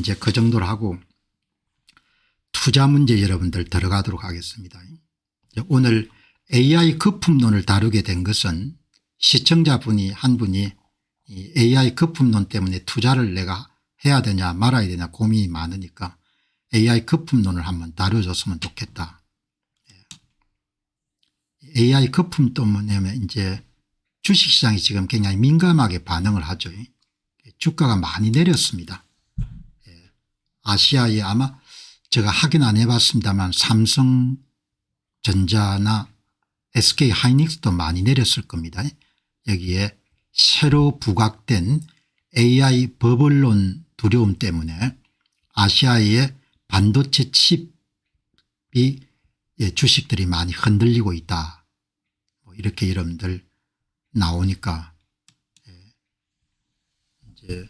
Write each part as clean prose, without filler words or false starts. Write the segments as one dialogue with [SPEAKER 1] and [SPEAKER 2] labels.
[SPEAKER 1] 이제 그 정도로 하고 투자 문제 여러분들 들어가도록 하겠습니다. 오늘 AI 거품론을 다루게 된 것은 시청자분이 한 분이 이 AI 거품론 때문에 투자를 내가 해야 되냐 말아야 되냐 고민이 많으니까 AI 거품론을 한번 다뤄줬으면 좋겠다. AI 거품 때문에 이제 주식시장이 지금 굉장히 민감하게 반응을 하죠. 주가가 많이 내렸습니다. 아시아에 아마 제가 확인 안 해봤습니다만 삼성전자나 SK 하이닉스도 많이 내렸을 겁니다. 여기에 새로 부각된 AI 버블론 두려움 때문에 아시아의 반도체 칩이 주식들이 많이 흔들리고 있다. 이렇게 여러분들 나오니까 이제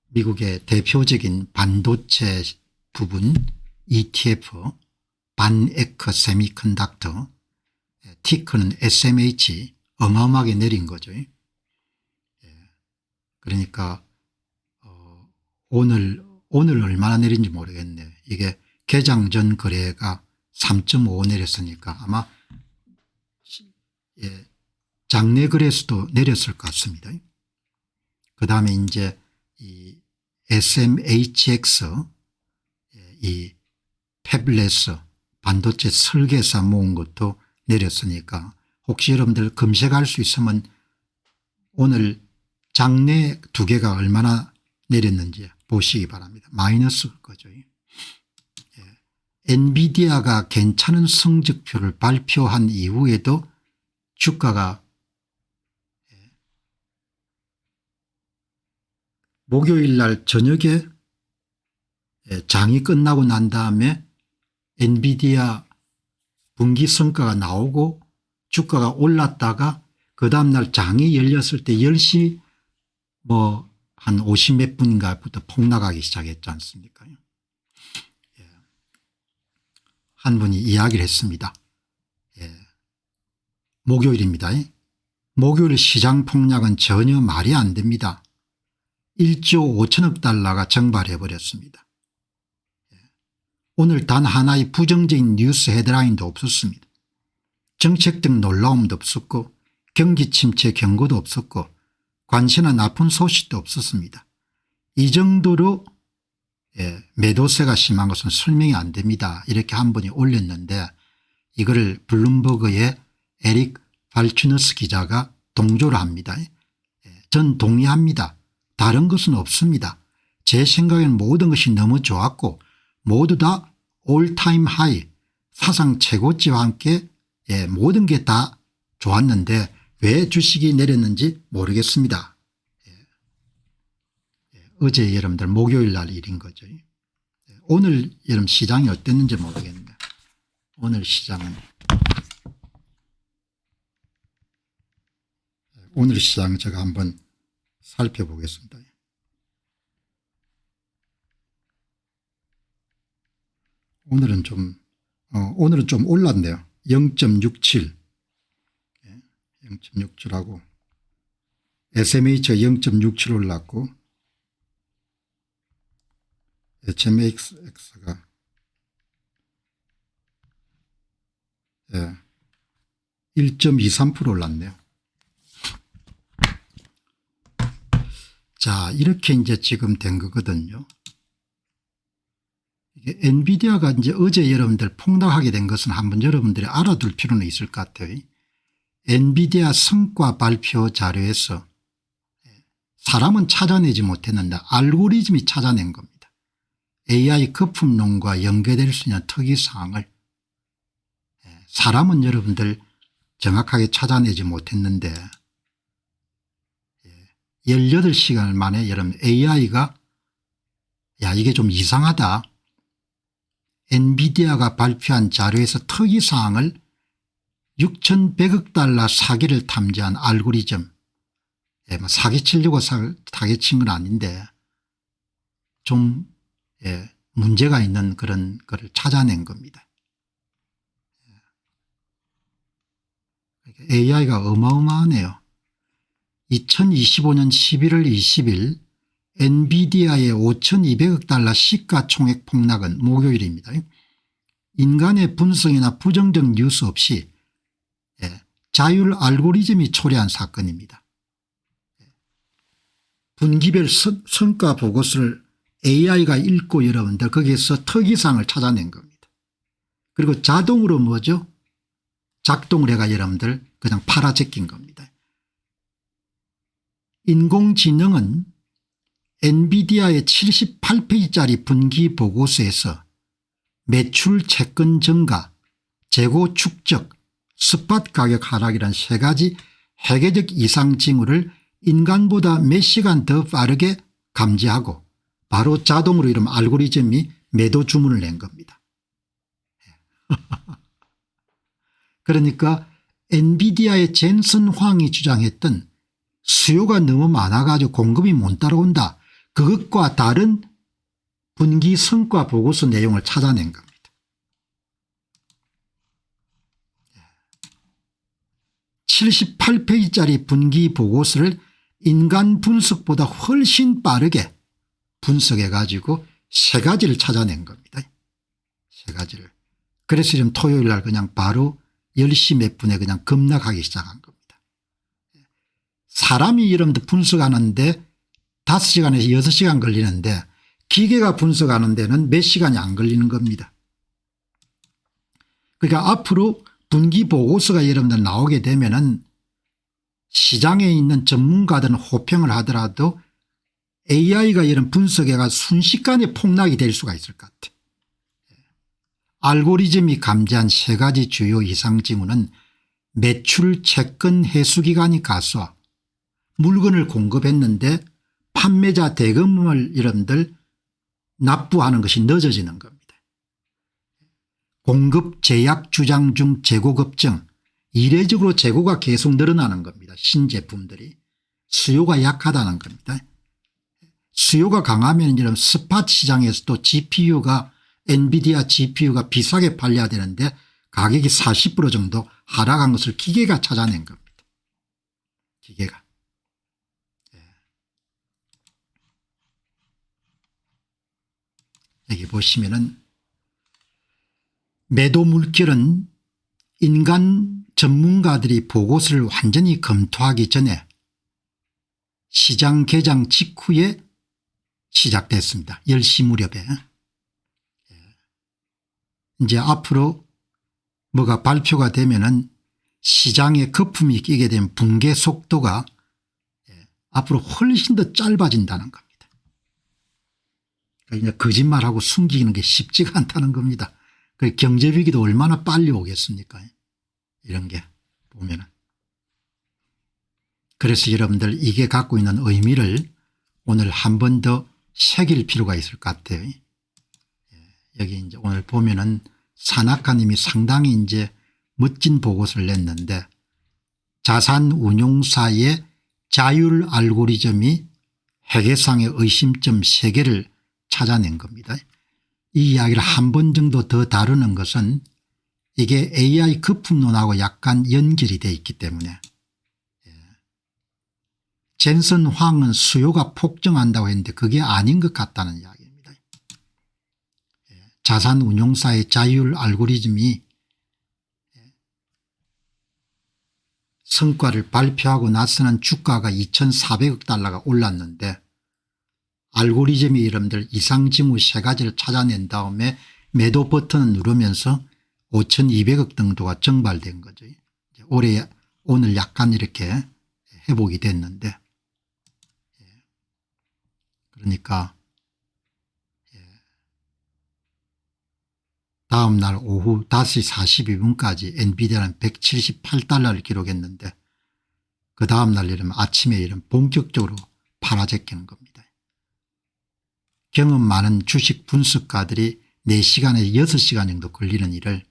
[SPEAKER 1] 미국의 대표적인 반도체 부분 ETF 반에크 세미컨덕터 티커는 SMH 어마어마하게 내린 거죠. 그러니까 오늘 얼마나 내린지 모르겠네요. 이게 개장 전 거래가 3.5 내렸으니까 아마 장내 거래수도 내렸을 것 같습니다. 그다음에 이제 이 SMHX 이 패블레스 반도체 설계사 모은 것도 내렸으니까 혹시 여러분들 검색할 수 있으면 오늘 장내 두 개가 얼마나 내렸는지 보시기 바랍니다. 마이너스일 거죠. 엔비디아가 괜찮은 성적표를 발표한 이후에도 주가가 목요일 날 저녁에 장이 끝나고 난 다음에 엔비디아 분기 성과가 나오고 주가가 올랐다가 그 다음날 장이 열렸을 때 10시 뭐 한 50 몇 분인가부터 폭락하기 시작했지 않습니까? 한 분이 이야기를 했습니다. 목요일입니다. 목요일 시장 폭락은 전혀 말이 안 됩니다. 1조 5천억 달러가 증발해 버렸습니다. 오늘 단 하나의 부정적인 뉴스 헤드라인도 없었습니다. 정책적 놀라움도 없었고 경기 침체 경고도 없었고 관시나 나쁜 소식도 없었습니다. 이 정도로 매도세가 심한 것은 설명이 안 됩니다. 이렇게 한 분이 올렸는데 이거를 블룸버그의 에릭 발추너스 기자가 동조를 합니다. 전 동의합니다. 다른 것은 없습니다. 제 생각에는 모든 것이 너무 좋았고 모두 다 올타임 하이 사상 최고치와 함께 모든 게 다 좋았는데 왜 주식이 내렸는지 모르겠습니다. 어제 여러분들 목요일 날 일인 거죠. 오늘 여러분 시장이 어땠는지 모르겠네요. 오늘 시장은 제가 한번 살펴보겠습니다. 오늘은 좀 올랐네요. 0.67 0.67하고 SMH가 0.67 올랐고 HMX가 1.23% 올랐네요. 자, 이렇게 이제 지금 된 거거든요. 이게 엔비디아가 이제 어제 여러분들 폭락하게 된 것은 한번 여러분들이 알아둘 필요는 있을 것 같아요. 엔비디아 성과 발표 자료에서 사람은 찾아내지 못했는데 알고리즘이 찾아낸 겁니다. AI 거품론과 연계될 수 있는 특이사항을 사람은 여러분들 정확하게 찾아내지 못했는데 18시간 만에 여러분 AI가 야 이게 좀 이상하다. 엔비디아가 발표한 자료에서 특이사항을 6,100억 달러 사기를 탐지한 알고리즘 뭐 사기치려고 사기친 건 아닌데 좀 문제가 있는 그런 거를 찾아낸 겁니다. AI가 어마어마하네요. 2025년 11월 20일 엔비디아의 5,200억 달러 시가총액 폭락은 목요일입니다. 인간의 분석이나 부정적 뉴스 없이 자율 알고리즘이 초래한 사건입니다. 분기별 성과 보고서를 AI가 읽고 여러분들 거기에서 특이사항을 찾아낸 겁니다. 그리고 자동으로 뭐죠? 작동을 해가 여러분들 그냥 팔아제낀 겁니다. 인공지능은 엔비디아의 78페이지짜리 분기 보고서에서 매출 채권 증가, 재고 축적, 스팟 가격 하락이란 세 가지 회계적 이상 징후를 인간보다 몇 시간 더 빠르게 감지하고 바로 자동으로 이런 알고리즘이 매도 주문을 낸 겁니다. 그러니까 엔비디아의 젠슨 황이 주장했던 수요가 너무 많아가지고 공급이 못 따라온다. 그것과 다른 분기 성과 보고서 내용을 찾아낸 겁니다. 78페이지짜리 분기 보고서를 인간 분석보다 훨씬 빠르게 분석해 가지고 세 가지를 찾아낸 겁니다. 세 가지를. 그래서 지금 토요일 날 그냥 바로 10시 몇 분에 그냥 급락하기 시작한 겁니다. 사람이 여러분들 분석하는데 5시간에서 6시간 걸리는데 기계가 분석하는 데는 몇 시간이 안 걸리는 겁니다. 그러니까 앞으로 분기 보고서가 여러분들 나오게 되면은 시장에 있는 전문가들은 호평을 하더라도 AI가 이런 분석해가 순식간에 폭락이 될 수가 있을 것 같아요. 알고리즘이 감지한 세 가지 주요 이상 징후는 매출 채권 회수기간이 가서 물건을 공급했는데 판매자 대금을 여러분들 납부하는 것이 늦어지는 겁니다. 공급 제약 주장 중 재고 급증, 이례적으로 재고가 계속 늘어나는 겁니다. 신제품들이. 수요가 약하다는 겁니다. 수요가 강하면 이런 스팟 시장에서도 GPU가 엔비디아 GPU가 비싸게 팔려야 되는데 가격이 40% 정도 하락한 것을 기계가 찾아낸 겁니다. 기계가. 여기 보시면은 매도 물결은 인간 전문가들이 보고서를 완전히 검토하기 전에 시장 개장 직후에 시작됐습니다. 10시 무렵에. 이제 앞으로 뭐가 발표가 되면은 시장에 거품이 끼게 된 붕괴 속도가 앞으로 훨씬 더 짧아진다는 겁니다. 그러니까 거짓말하고 숨기는 게 쉽지가 않다는 겁니다. 그 경제위기도 얼마나 빨리 오겠습니까? 이런 게 보면은. 그래서 여러분들 이게 갖고 있는 의미를 오늘 한 번 더 새길 필요가 있을 것 같아요. 여기 이제 오늘 보면은 산악가님이 상당히 이제 멋진 보고서를 냈는데 자산 운용사의 자율 알고리즘이 회계상의 의심점 3개를 찾아낸 겁니다. 이 이야기를 한 번 정도 더 다루는 것은 이게 AI 거품론하고 약간 연결이 되어 있기 때문에 젠슨 황은 수요가 폭증한다고 했는데 그게 아닌 것 같다는 이야기입니다. 자산 운용사의 자율 알고리즘이 성과를 발표하고 나서는 주가가 2,400억 달러가 올랐는데 알고리즘이 여러분들 이상징후 3가지를 찾아낸 다음에 매도 버튼을 누르면서 5,200억 정도가 증발된 거죠. 올해 오늘 약간 이렇게 회복이 됐는데 그러니까 다음 날 오후 5시 42분까지 엔비디아는 178달러를 기록했는데 그 다음 날 이러면 아침에 이런 본격적으로 팔아제끼는 겁니다. 경험 많은 주식 분석가들이 4시간에서 6시간 정도 걸리는 일을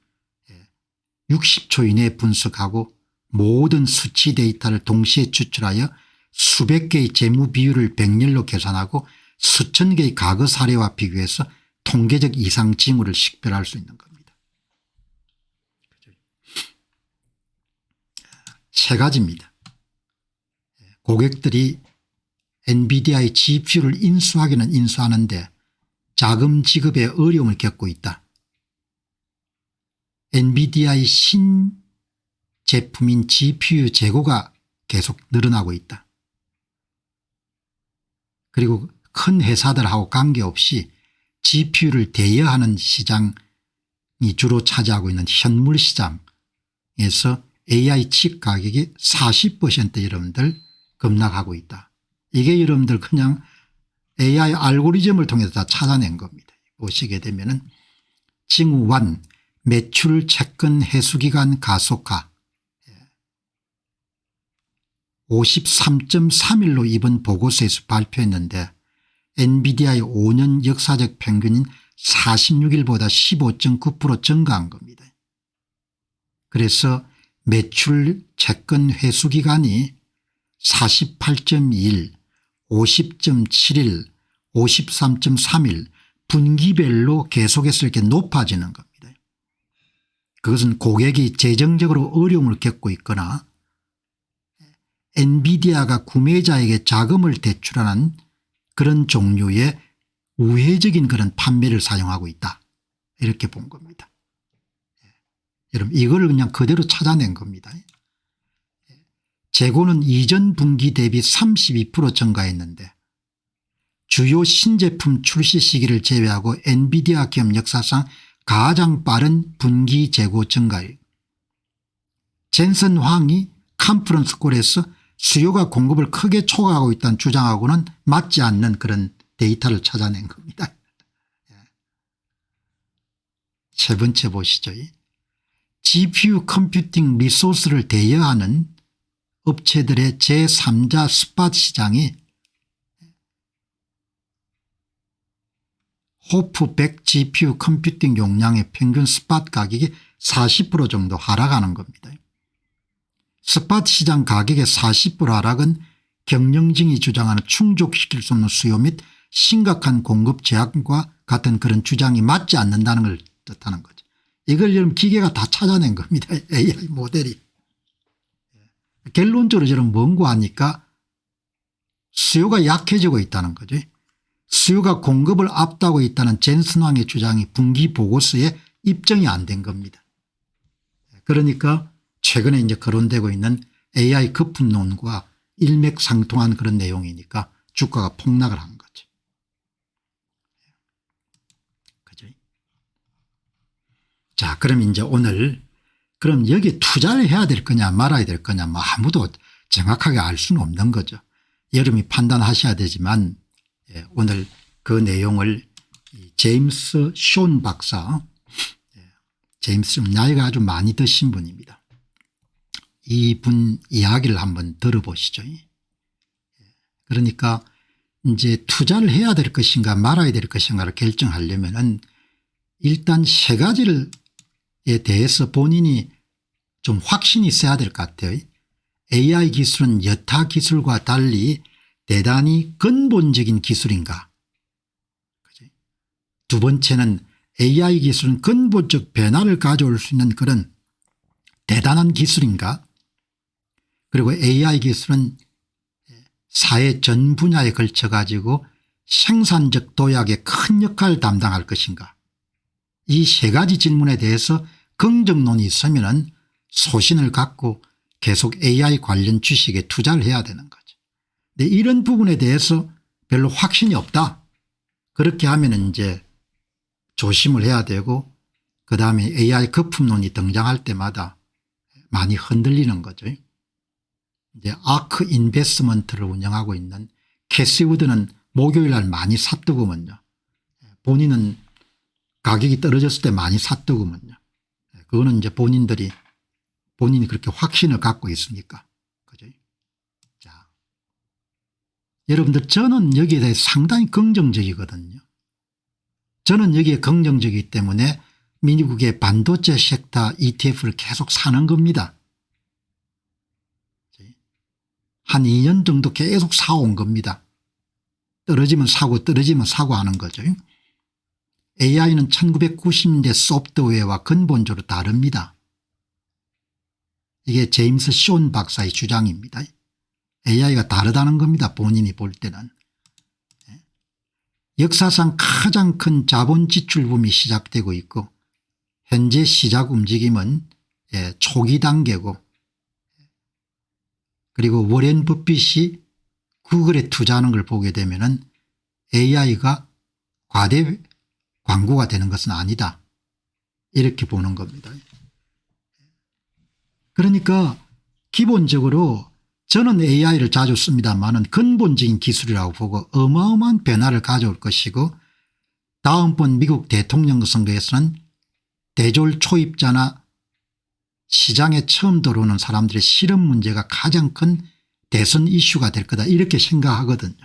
[SPEAKER 1] 60초 이내에 분석하고 모든 수치 데이터를 동시에 추출하여 수백 개의 재무 비율을 백렬로 계산하고 수천 개의 과거 사례와 비교해서 통계적 이상 징후를 식별할 수 있는 겁니다. 3가지입니다. 고객들이 엔비디아의 GPU를 인수하기는 인수하는데 자금 지급에 어려움을 겪고 있다. 엔비디아의 신제품인 GPU 재고가 계속 늘어나고 있다. 그리고 큰 회사들하고 관계없이 GPU를 대여하는 시장이 주로 차지하고 있는 현물 시장에서 AI 칩 가격이 40% 여러분들 급락하고 있다. 이게 여러분들 그냥 AI 알고리즘을 통해서 다 찾아낸 겁니다. 보시게 되면은 징후완 매출 채권 회수기간 가속화 53.3일로 이번 보고서에서 발표했는데 엔비디아의 5년 역사적 평균인 46일보다 15.9% 증가한 겁니다. 그래서 매출 채권 회수기간이 48.2일, 50.7일, 53.3일 분기별로 계속해서 이렇게 높아지는 겁니다. 그것은 고객이 재정적으로 어려움을 겪고 있거나 엔비디아가 구매자에게 자금을 대출하는 그런 종류의 우회적인 그런 판매를 사용하고 있다. 이렇게 본 겁니다. 여러분 이걸 그냥 그대로 찾아낸 겁니다. 재고는 이전 분기 대비 32% 증가했는데 주요 신제품 출시 시기를 제외하고 엔비디아 기업 역사상 가장 빠른 분기 재고 증가율. 젠슨 황이 컨퍼런스 콜에서 수요가 공급을 크게 초과하고 있다는 주장하고는 맞지 않는 그런 데이터를 찾아낸 겁니다. 세 번째 보시죠. GPU 컴퓨팅 리소스를 대여하는 업체들의 제3자 스팟 시장이 호프 100 GPU 컴퓨팅 용량의 평균 스팟 가격이 40% 정도 하락하는 겁니다. 스팟 시장 가격의 40% 하락은 경영진이 주장하는 충족시킬 수 없는 수요 및 심각한 공급 제약과 같은 그런 주장이 맞지 않는다는 걸 뜻하는 거죠. 이걸 여러분 기계가 다 찾아낸 겁니다. AI 모델이. 결론적으로 저는 뭔고 하니까 수요가 약해지고 있다는 거죠. 수요가 공급을 앞두고 있다는 젠슨 황의 주장이 분기 보고서에 입증이 안 된 겁니다. 그러니까 최근에 이제 거론되고 있는 AI 거품론과 일맥상통한 그런 내용이니까 주가가 폭락을 한 거죠. 그죠? 자, 그럼 이제 오늘 그럼 여기 투자를 해야 될 거냐 말아야 될 거냐 뭐 아무도 정확하게 알 수는 없는 거죠. 여러분이 판단하셔야 되지만 오늘 그 내용을 제임스 쇼 박사, 제임스 나이가 아주 많이 드신 분입니다. 이분 이야기를 한번 들어보시죠. 그러니까 이제 투자를 해야 될 것인가 말아야 될 것인가를 결정하려면은 일단 세 가지에 대해서 본인이 좀 확신이 있어야 될 것 같아요. AI 기술은 여타 기술과 달리 대단히 근본적인 기술인가. 두 번째는 AI 기술은 근본적 변화를 가져올 수 있는 그런 대단한 기술인가. 그리고 AI 기술은 사회 전 분야에 걸쳐 가지고 생산적 도약에 큰 역할을 담당할 것인가. 이 세 가지 질문에 대해서 긍정론이 있으면 소신을 갖고 계속 AI 관련 주식에 투자를 해야 되는 거죠. 근데 이런 부분에 대해서 별로 확신이 없다. 그렇게 하면 이제 조심을 해야 되고 그다음에 AI 거품론이 등장할 때마다 많이 흔들리는 거죠. 이제 아크 인베스트먼트를 운영하고 있는 캐시 우드는 목요일 날 많이 샀더구먼요. 본인은 가격이 떨어졌을 때 많이 샀더구먼요. 그거는 이제 본인이 그렇게 확신을 갖고 있으니까. 그죠? 자, 여러분들 저는 여기에 대해 상당히 긍정적이거든요. 저는 여기에 긍정적이기 때문에 미국의 반도체 섹터 ETF를 계속 사는 겁니다. 한 2년 정도 계속 사온 겁니다. 떨어지면 사고 떨어지면 사고 하는 거죠. AI는 1990년대 소프트웨어와 근본적으로 다릅니다. 이게 제임스 쇼 박사의 주장입니다. AI가 다르다는 겁니다. 본인이 볼 때는. 역사상 가장 큰 자본 지출 붐이 시작되고 있고 현재 시작 움직임은 초기 단계고 그리고 워렌 버핏이 구글에 투자하는 걸 보게 되면은 AI가 과대 광고가 되는 것은 아니다 이렇게 보는 겁니다. 그러니까 기본적으로 저는 AI를 자주 씁니다만은 근본적인 기술이라고 보고 어마어마한 변화를 가져올 것이고 다음번 미국 대통령 선거에서는 대졸 초입자나 시장에 처음 들어오는 사람들의 실업 문제가 가장 큰 대선 이슈가 될 거다 이렇게 생각하거든요.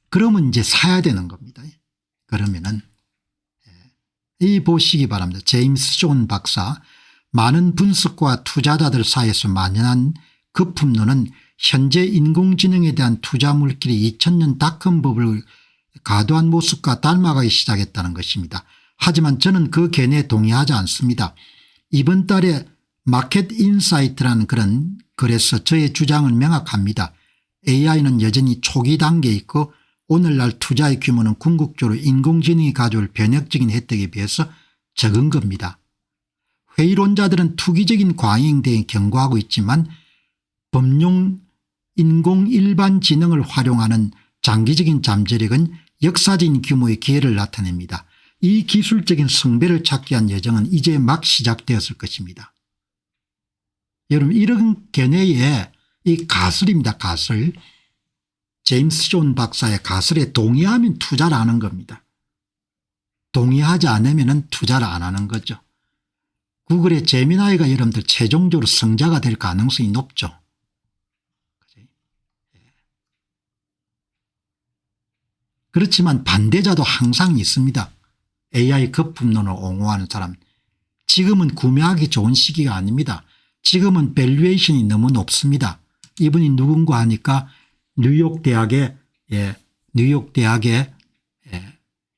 [SPEAKER 1] 그러면 이제 사야 되는 겁니다. 그러면은 이 보시기 바랍니다. 제임스 존 박사 많은 분석과 투자자들 사이에서 만연한 거품론은 현재 인공지능에 대한 투자 물길이 2000년 닷컴 버블을 가도한 모습과 닮아가기 시작했다는 것입니다. 하지만 저는 그 견해에 동의하지 않습니다. 이번 달에 마켓 인사이트라는 그런 글에서 저의 주장은 명확합니다. AI는 여전히 초기 단계에 있고 오늘날 투자의 규모는 궁극적으로 인공지능이 가져올 변혁적인 혜택에 비해서 적은 겁니다. 회의론자들은 투기적인 과잉 대응에 경고하고 있지만 범용 인공 일반지능을 활용하는 장기적인 잠재력은 역사적인 규모의 기회를 나타냅니다. 이 기술적인 성배를 찾기 위한 여정은 이제 막 시작되었을 것입니다. 여러분 이런 견해에 이 가설입니다. 가설. 제임스 존 박사의 가설에 동의하면 투자를 하는 겁니다. 동의하지 않으면 투자를 안 하는 거죠. 구글의 제미나이가 여러분들 최종적으로 성자가 될 가능성이 높죠. 그렇지만 반대자도 항상 있습니다. AI 거품론을 옹호하는 사람. 지금은 구매하기 좋은 시기가 아닙니다. 지금은 밸류에이션이 너무 높습니다. 이분이 누군가 하니까 뉴욕 대학의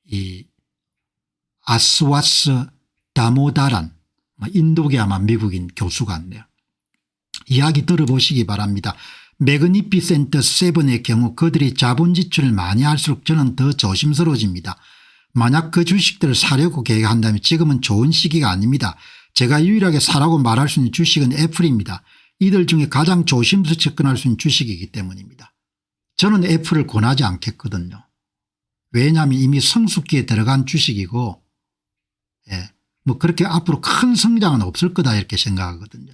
[SPEAKER 1] 이 아스와스 다모다란 인도계 아마 미국인 교수 같네요. 이야기 들어보시기 바랍니다. 매그니피센트 세븐의 경우 그들이 자본 지출을 많이 할수록 저는 더 조심스러워집니다. 만약 그 주식들을 사려고 계획한다면 지금은 좋은 시기가 아닙니다. 제가 유일하게 사라고 말할 수 있는 주식은 애플입니다. 이들 중에 가장 조심스럽게 접근할 수 있는 주식이기 때문입니다. 저는 애플을 권하지 않겠거든요. 왜냐하면 이미 성숙기에 들어간 주식이고 뭐 그렇게 앞으로 큰 성장은 없을 거다 이렇게 생각하거든요.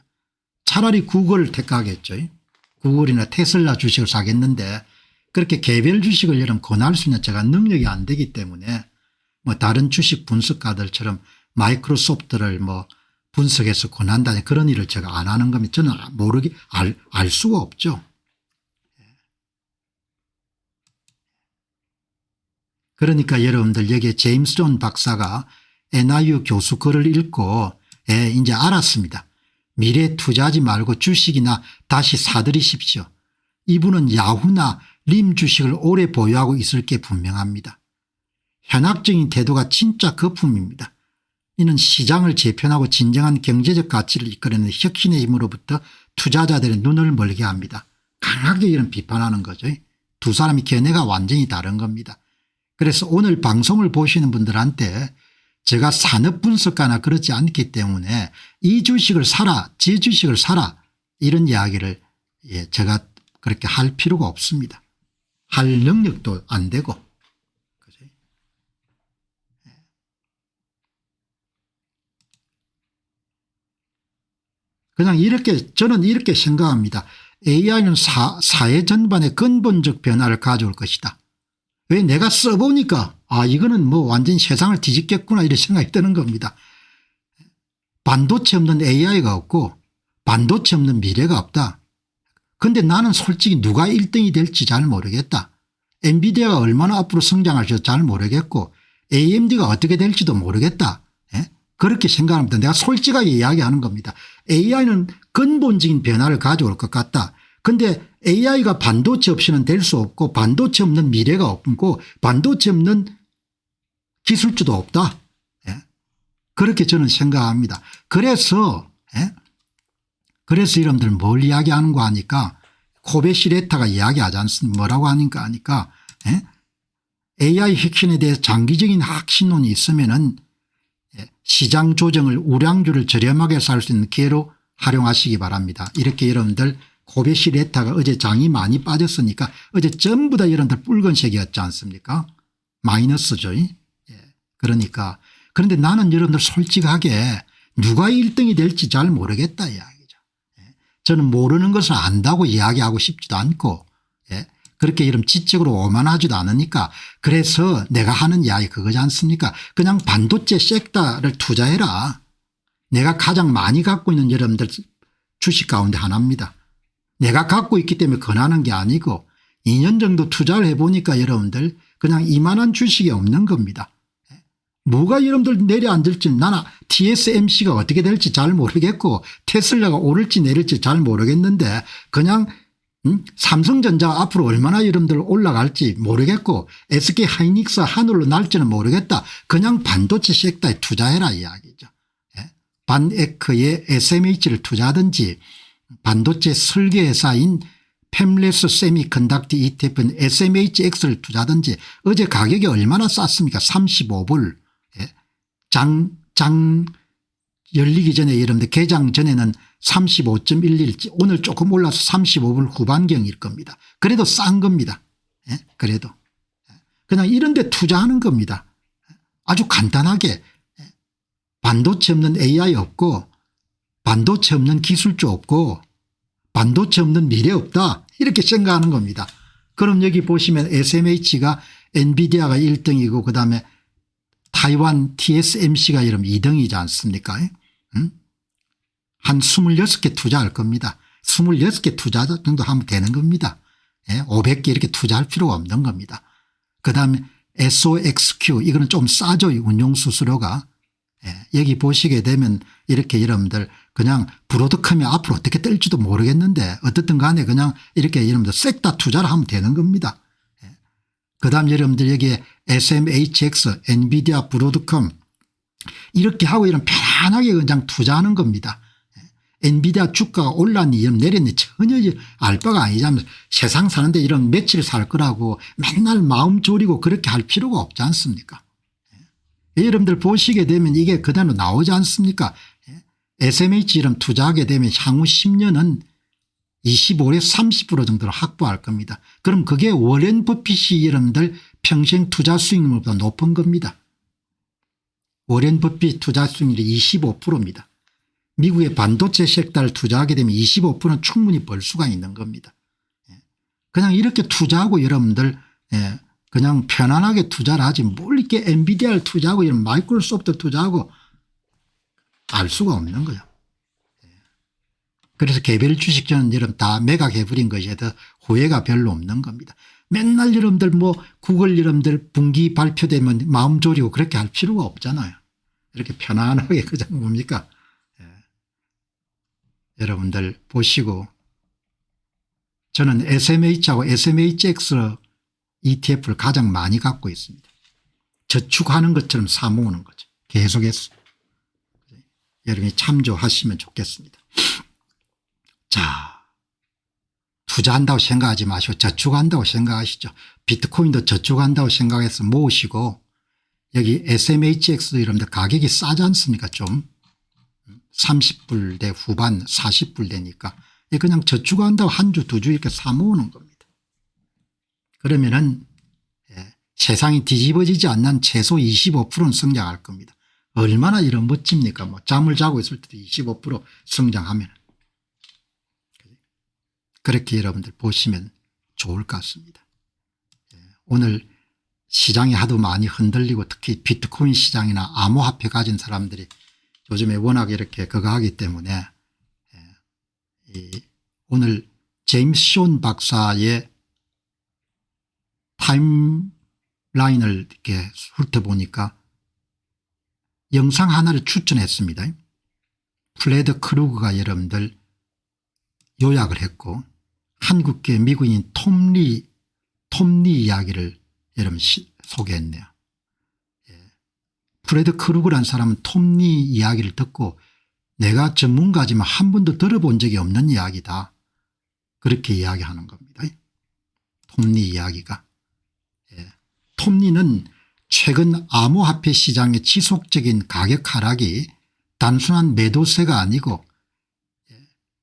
[SPEAKER 1] 차라리 구글을 택하겠죠. 구글이나 테슬라 주식을 사겠는데 그렇게 개별 주식을 여러분 권할 수 있는 제가 능력이 안 되기 때문에 뭐 다른 주식 분석가들처럼 마이크로소프트를 뭐 분석해서 권한다는 그런 일을 제가 안 하는 겁니다. 저는 알 수가 없죠. 그러니까 여러분들 여기에 제임스 존 박사가 NIU 교수 글을 읽고 이제 알았습니다. 미래에 투자하지 말고 주식이나 다시 사들이십시오. 이분은 야후나 림 주식을 오래 보유하고 있을 게 분명합니다. 현학적인 태도가 진짜 거품입니다. 이는 시장을 재편하고 진정한 경제적 가치를 이끌어내는 혁신의 힘으로부터 투자자들의 눈을 멀게 합니다. 강하게 이런 비판하는 거죠. 두 사람의 견해가 완전히 다른 겁니다. 그래서 오늘 방송을 보시는 분들한테 제가 산업분석가나 그렇지 않기 때문에 이 주식을 사라 제 주식을 사라 이런 이야기를 제가 그렇게 할 필요가 없습니다. 할 능력도 안 되고. 그죠? 그냥 이렇게 저는 이렇게 생각합니다. AI는 사회 전반의 근본적 변화를 가져올 것이다. 왜 내가 써보니까 이거는 뭐 완전히 세상을 뒤집겠구나 이런 생각이 드는 겁니다. 반도체 없는 AI가 없고 반도체 없는 미래가 없다. 그런데 나는 솔직히 누가 1등이 될지 잘 모르겠다. 엔비디아가 얼마나 앞으로 성장할지 잘 모르겠고 AMD가 어떻게 될지도 모르겠다. 그렇게 생각합니다. 내가 솔직하게 이야기하는 겁니다. AI는 근본적인 변화를 가져올 것 같다. 그런데 AI가 반도체 없이는 될 수 없고 반도체 없는 미래가 없고 반도체 없는 기술주도 없다. 그렇게 저는 생각합니다. 그래서 여러분들 뭘 이야기하는가 하니까 코베시레타가 이야기하지 않습니까? 뭐라고 하니까 예? AI 핵심에 대해 장기적인 확신론이 있으면은 시장 조정을 우량주를 저렴하게 살 수 있는 기회로 활용하시기 바랍니다. 이렇게 여러분들 코베시레타가 어제 장이 많이 빠졌으니까 어제 전부 다 여러분들 붉은색이었지 않습니까? 마이너스죠. 예. 그러니까 그런데 나는 여러분들 솔직하게 누가 1등이 될지 잘 모르겠다 이야기죠. 예. 저는 모르는 것을 안다고 이야기하고 싶지도 않고 예. 그렇게 이런 지적으로 오만하지도 않으니까 그래서 내가 하는 이야기 그거지 않습니까? 그냥 반도체 섹터를 투자해라. 내가 가장 많이 갖고 있는 여러분들 주식 가운데 하나입니다. 내가 갖고 있기 때문에 권하는 게 아니고 2년 정도 투자를 해보니까 여러분들 그냥 이만한 주식이 없는 겁니다. 뭐가 여러분들 내려앉을지 나는 TSMC가 어떻게 될지 잘 모르겠고 테슬라가 오를지 내릴지 잘 모르겠는데 그냥 삼성전자 앞으로 얼마나 여러분들 올라갈지 모르겠고 SK 하이닉스 하늘로 날지는 모르겠다. 그냥 반도체 섹터에 투자해라 이야기죠. 반에크의 SMH를 투자하든지 반도체 설계회사인 팹레스 세미컨덕터 ETF는 SMHX를 투자하든지 어제 가격이 얼마나 쌌습니까? 35불. 장 열리기 전에 여러분들 개장 전에는 35.11 오늘 조금 올라서 35불 후반경일 겁니다. 그래도 싼 겁니다. 그래도 그냥 이런 데 투자하는 겁니다. 아주 간단하게 반도체 없는 AI 없고 반도체 없는 기술주 없고 반도체 없는 미래 없다 이렇게 생각하는 겁니다. 그럼 여기 보시면 SMH가 엔비디아가 1등이고 그다음에 타이완 TSMC가 이러면 2등이지 않습니까? 한 26개 투자할 겁니다. 26개 투자 정도 하면 되는 겁니다. 500개 이렇게 투자할 필요가 없는 겁니다. 그다음에 SOXQ 이거는 좀 싸죠. 운용수수료가. 여기 보시게 되면 이렇게 여러분들 그냥 브로드컴이 앞으로 어떻게 뜰지도 모르겠는데 어떻든 간에 그냥 이렇게 여러분들 섹터 투자를 하면 되는 겁니다. 그다음 여러분들 여기에 SMHX, 엔비디아, 브로드컴 이렇게 하고 이런 편안하게 그냥 투자하는 겁니다. 엔비디아 주가가 올랐니 내렸니 전혀 알 바가 아니자면 세상 사는데 이런 며칠 살 거라고 맨날 마음 졸이고 그렇게 할 필요가 없지 않습니까? 여러분들 보시게 되면 이게 그대로 나오지 않습니까? SMH 이런 투자하게 되면 향후 10년은 25에서 30% 정도를 확보할 겁니다. 그럼 그게 워렌 버핏이 여러분들 평생 투자 수익률보다 높은 겁니다. 워렌 버핏 투자 수익률이 25%입니다. 미국의 반도체 섹터를 투자하게 되면 25%는 충분히 벌 수가 있는 겁니다. 그냥 이렇게 투자하고 여러분들 그냥 편안하게 투자를 하지 뭘 이렇게 엔비디아를 투자하고 이런 마이크로소프트 투자하고 알 수가 없는 거예요. 그래서 개별 주식 저는 여러분 다 매각 해버린 것에 대해서 후회가 별로 없는 겁니다. 맨날 여러분들 뭐 구글 여러분들 분기 발표되면 마음 졸이고 그렇게 할 필요가 없잖아요. 이렇게 편안하게 그냥 뭡니까? 여러분들 보시고 저는 SMH하고 SMHX ETF를 가장 많이 갖고 있습니다. 저축하는 것처럼 사모으는 거죠. 계속해서. 여러분이 참조하시면 좋겠습니다. 자, 투자한다고 생각하지 마시고 저축한다고 생각하시죠. 비트코인도 저축한다고 생각해서 모으시고 여기 SMHX도 여러분들 가격이 싸지 않습니까? 좀 30불대 후반 40불 되니까 그냥 저축한다고 한 주 두 주 이렇게 사모으는 겁니다. 그러면은 세상이 뒤집어지지 않는 최소 25%는 성장할 겁니다. 얼마나 이런 멋집니까? 뭐 잠을 자고 있을 때도 25% 성장하면 그렇게 여러분들 보시면 좋을 것 같습니다. 오늘 시장이 하도 많이 흔들리고 특히 비트코인 시장이나 암호화폐 가진 사람들이 요즘에 워낙 이렇게 그거 하기 때문에 오늘 제임스 쇼 박사의 타임라인을 이렇게 훑어보니까 영상 하나를 추천했습니다. 플레드 크루그가 여러분들 요약을 했고 한국계 미국인 톰리 이야기를 여러분 소개했네요. 프레드 크루그란 사람은 톰리 이야기를 듣고 내가 전문가지만 한 번도 들어본 적이 없는 이야기다. 그렇게 이야기하는 겁니다. 톱니 이야기가. 톱니는 최근 암호화폐 시장의 지속적인 가격 하락이 단순한 매도세가 아니고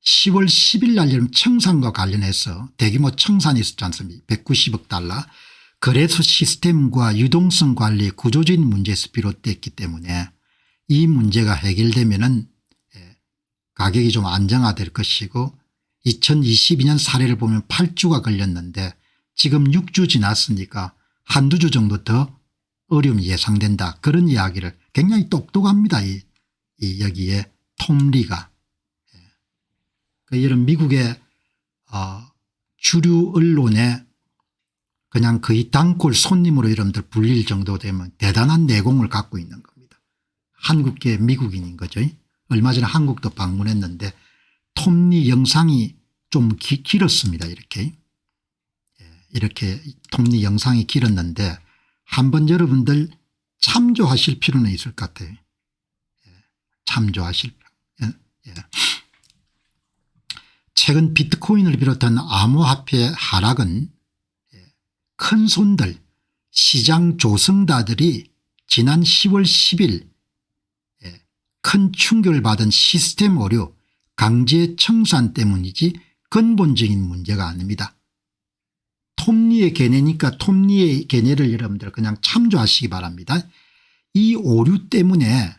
[SPEAKER 1] 10월 10일 날 청산과 관련해서 대규모 청산이 있었지 않습니까? 190억 달러. 거래소 시스템과 유동성 관리 구조적인 문제에서 비롯됐기 때문에 이 문제가 해결되면은 가격이 좀 안정화될 것이고 2022년 사례를 보면 8주가 걸렸는데 지금 6주 지났으니까 한두 주 정도 더 어려움이 예상된다. 그런 이야기를 굉장히 똑똑합니다. 여기에 톰리가. 이런 미국의 주류 언론에 그냥 거의 단골 손님으로 여러분들 불릴 정도 되면 대단한 내공을 갖고 있는 겁니다. 한국계 미국인인 거죠. 얼마 전에 한국도 방문했는데 톱니 영상이 좀 길었습니다. 이렇게 톱니 영상이 길었는데 한번 여러분들 참조하실 필요는 있을 것 같아요. 참조하실 필요. 최근 비트코인을 비롯한 암호화폐 하락은 큰 손들 시장 조성자들이 지난 10월 10일 큰 충격을 받은 시스템 오류 강제 청산 때문이지 근본적인 문제가 아닙니다. 톱니의 개념이니까 톱니의 개념을 여러분들 그냥 참조하시기 바랍니다. 이 오류 때문에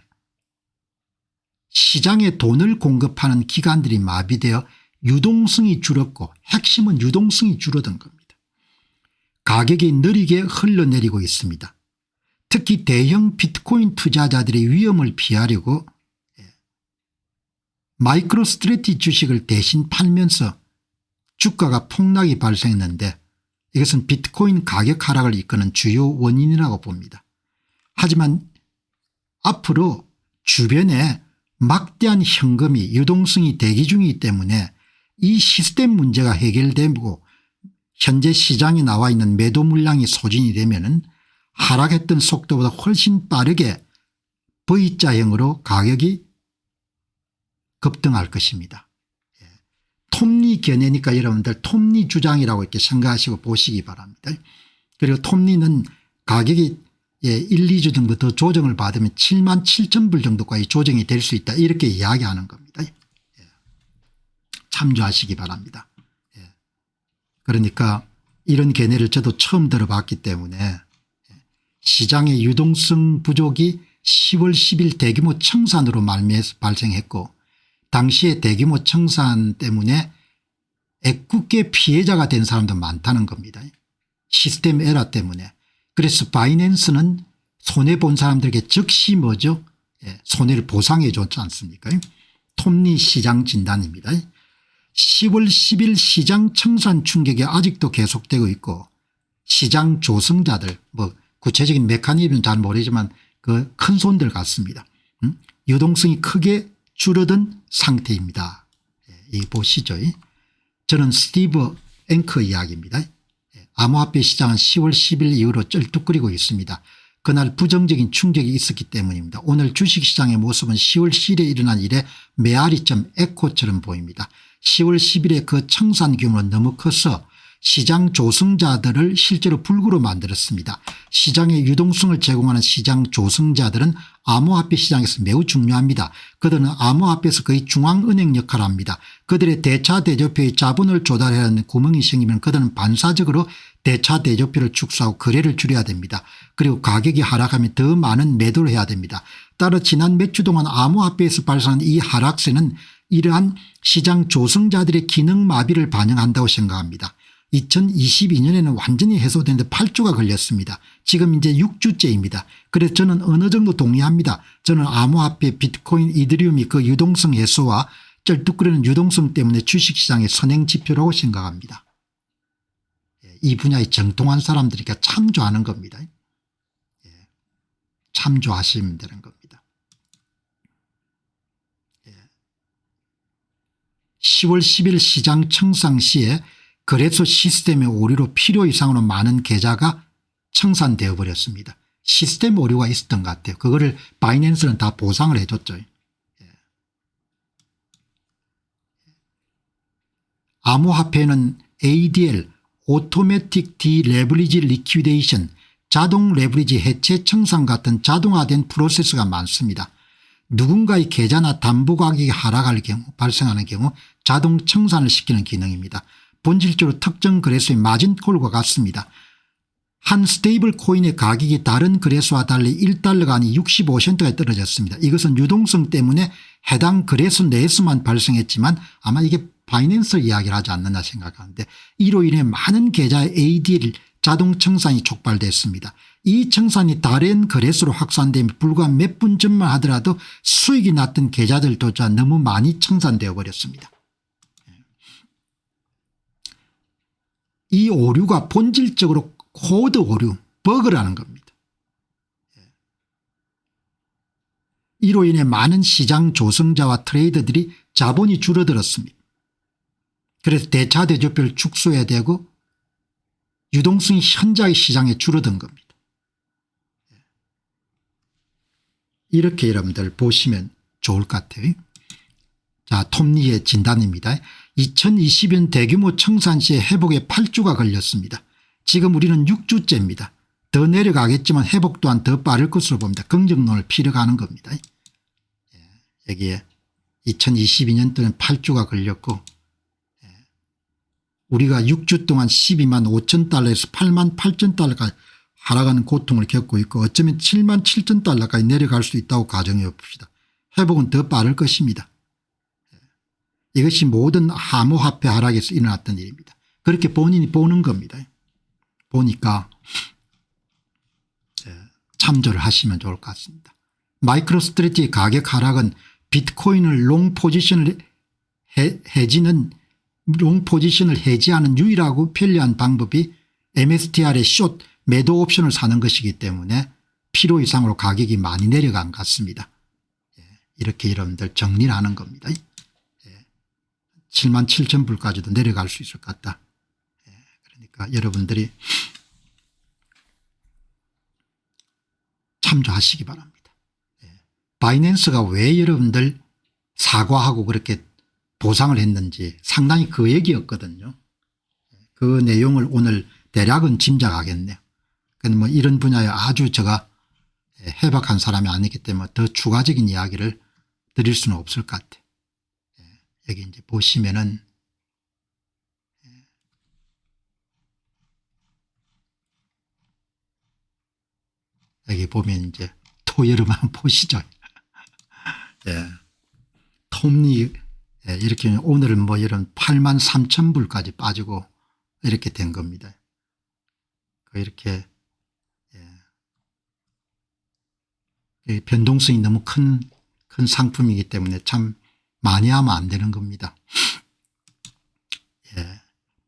[SPEAKER 1] 시장에 돈을 공급하는 기관들이 마비되어 유동성이 줄었고 핵심은 유동성이 줄어든 겁니다. 가격이 느리게 흘러내리고 있습니다. 특히 대형 비트코인 투자자들이 위험을 피하려고 마이크로 스트래티지 주식을 대신 팔면서 주가가 폭락이 발생했는데 이것은 비트코인 가격 하락을 이끄는 주요 원인이라고 봅니다. 하지만 앞으로 주변에 막대한 현금이 유동성이 대기 중이기 때문에 이 시스템 문제가 해결되고 현재 시장에 나와 있는 매도 물량이 소진이 되면 하락했던 속도보다 훨씬 빠르게 V자형으로 가격이 급등할 것입니다. 톱니 견해니까 여러분들 톱니 주장이라고 이렇게 생각하시고 보시기 바랍니다. 그리고 톱니는 가격이 1, 2주 정도 더 조정을 받으면 7만 7천 불 정도까지 조정이 될 수 있다 이렇게 이야기하는 겁니다. 참조하시기 바랍니다. 그러니까 이런 견해를 저도 처음 들어봤기 때문에 시장의 유동성 부족이 10월 10일 대규모 청산으로 말미암아서 발생했고 당시에 대규모 청산 때문에 애꿎게 피해자가 된 사람도 많다는 겁니다. 시스템 에러 때문에. 그래서 바이낸스는 손해본 사람들에게 즉시 뭐죠? 손해를 보상해 줬지 않습니까? 톱니 시장 진단입니다. 10월 10일 시장 청산 충격이 아직도 계속되고 있고 시장 조성자들 뭐 구체적인 메커니즘은 잘 모르지만 그 큰 손들 같습니다. 유동성이 크게 줄어든 상태입니다. 이 보시죠. 저는 스티브 앵커 이야기입니다. 암호화폐 시장은 10월 10일 이후로 쩔뚝거리고 있습니다. 그날 부정적인 충격이 있었기 때문입니다. 오늘 주식시장의 모습은 10월 10일에 일어난 일의 메아리점 에코처럼 보입니다. 10월 10일에 그 청산 규모는 너무 커서 시장 조성자들을 실제로 불구로 만들었습니다. 시장의 유동성을 제공하는 시장 조성자들은 암호화폐 시장에서 매우 중요합니다. 그들은 암호화폐에서 거의 중앙은행 역할을 합니다. 그들의 대차 대조표의 자본을 조달해야 하는 구멍이 생기면 그들은 반사적으로 대차 대조표를 축소하고 거래를 줄여야 됩니다. 그리고 가격이 하락하면 더 많은 매도를 해야 됩니다. 따라 지난 몇 주 동안 암호화폐에서 발생한 이 하락세는 이러한 시장 조성자들의 기능 마비를 반영한다고 생각합니다. 2022년에는 완전히 해소되는데 8주가 걸렸습니다. 지금 이제 6주째입니다. 그래서 저는 어느 정도 동의합니다. 저는 암호화폐 비트코인 이더리움이 그 유동성 해소와 쩔뚝거리는 유동성 때문에 주식시장의 선행지표라고 생각합니다. 이 분야에 정통한 사람들이니까 참조하는 겁니다. 참조하시면 되는 겁니다. 10월 10일 시장 청산 시에 거래소 시스템의 오류로 필요 이상으로 많은 계좌가 청산되어 버렸습니다. 시스템 오류가 있었던 것 같아요. 그거를 바이낸스는 다 보상을 해줬죠. 암호화폐는 ADL 오토매틱 디레버리지 리퀴데이션 자동 레버리지 해체 청산 같은 자동화된 프로세스가 많습니다. 누군가의 계좌나 담보 가격이 하락할 경우 발생하는 경우 자동 청산을 시키는 기능입니다. 본질적으로 특정 거래소의 마진콜과 같습니다. 한 스테이블 코인의 가격이 다른 거래소와 달리 1달러가 아닌 65센트가 떨어졌습니다. 이것은 유동성 때문에 해당 거래소 내에서만 발생했지만 아마 이게 바이낸스 이야기를 하지 않느냐 생각하는데 이로 인해 많은 계좌의 ADL 자동 청산이 촉발됐습니다. 이 청산이 다른 거래소로 확산되면 불과 몇 분 전만 하더라도 수익이 났던 계좌들조차 너무 많이 청산되어 버렸습니다. 이 오류가 본질적으로 코드 오류, 버그라는 겁니다. 이로 인해 많은 시장 조성자와 트레이더들이 자본이 줄어들었습니다. 그래서 대차 대조표를 축소해야 되고 유동성이 현저하게 시장에 줄어든 겁니다. 이렇게 여러분들 보시면 좋을 것 같아요. 자, 톱니의 진단입니다. 2020년 대규모 청산 시에 회복에 8주가 걸렸습니다. 지금 우리는 6주째입니다. 더 내려가겠지만 회복 또한 더 빠를 것으로 봅니다. 긍정론을 피력하는 겁니다. 여기에 2022년도는 8주가 걸렸고 우리가 6주 동안 12만 5천 달러에서 8만 8천 달러까지 하락하는 고통을 겪고 있고 어쩌면 7만 7천 달러까지 내려갈 수 있다고 가정해 봅시다. 회복은 더 빠를 것입니다. 이것이 모든 암호화폐 하락에서 일어났던 일입니다. 그렇게 본인이 보는 겁니다. 보니까 참조를 하시면 좋을 것 같습니다. 마이크로스트래티지 가격 하락은 비트코인을 롱 포지션을 해지하는 유일하고 편리한 방법이 MSTR의 숏 매도 옵션을 사는 것이기 때문에 필요 이상으로 가격이 많이 내려간 것 같습니다. 이렇게 여러분들 정리를 하는 겁니다. 7만 7천 불까지도 내려갈 수 있을 것 같다. 그러니까 여러분들이 참조하시기 바랍니다. 바이낸스가 왜 여러분들 사과하고 그렇게 보상을 했는지 상당히 그 얘기였거든요. 그 내용을 오늘 대략은 짐작하겠네요. 근데 뭐 이런 분야에 아주 제가 해박한 사람이 아니기 때문에 더 추가적인 이야기를 드릴 수는 없을 것 같아요. 여기 이제 보시면은 여기 보면 이제 여러분 한번 보시죠. 톱니 이렇게 오늘은 뭐 이런 8만 3천 불까지 빠지고 이렇게 된 겁니다. 이렇게 변동성이 너무 큰 상품이기 때문에 참 많이 하면 안 되는 겁니다.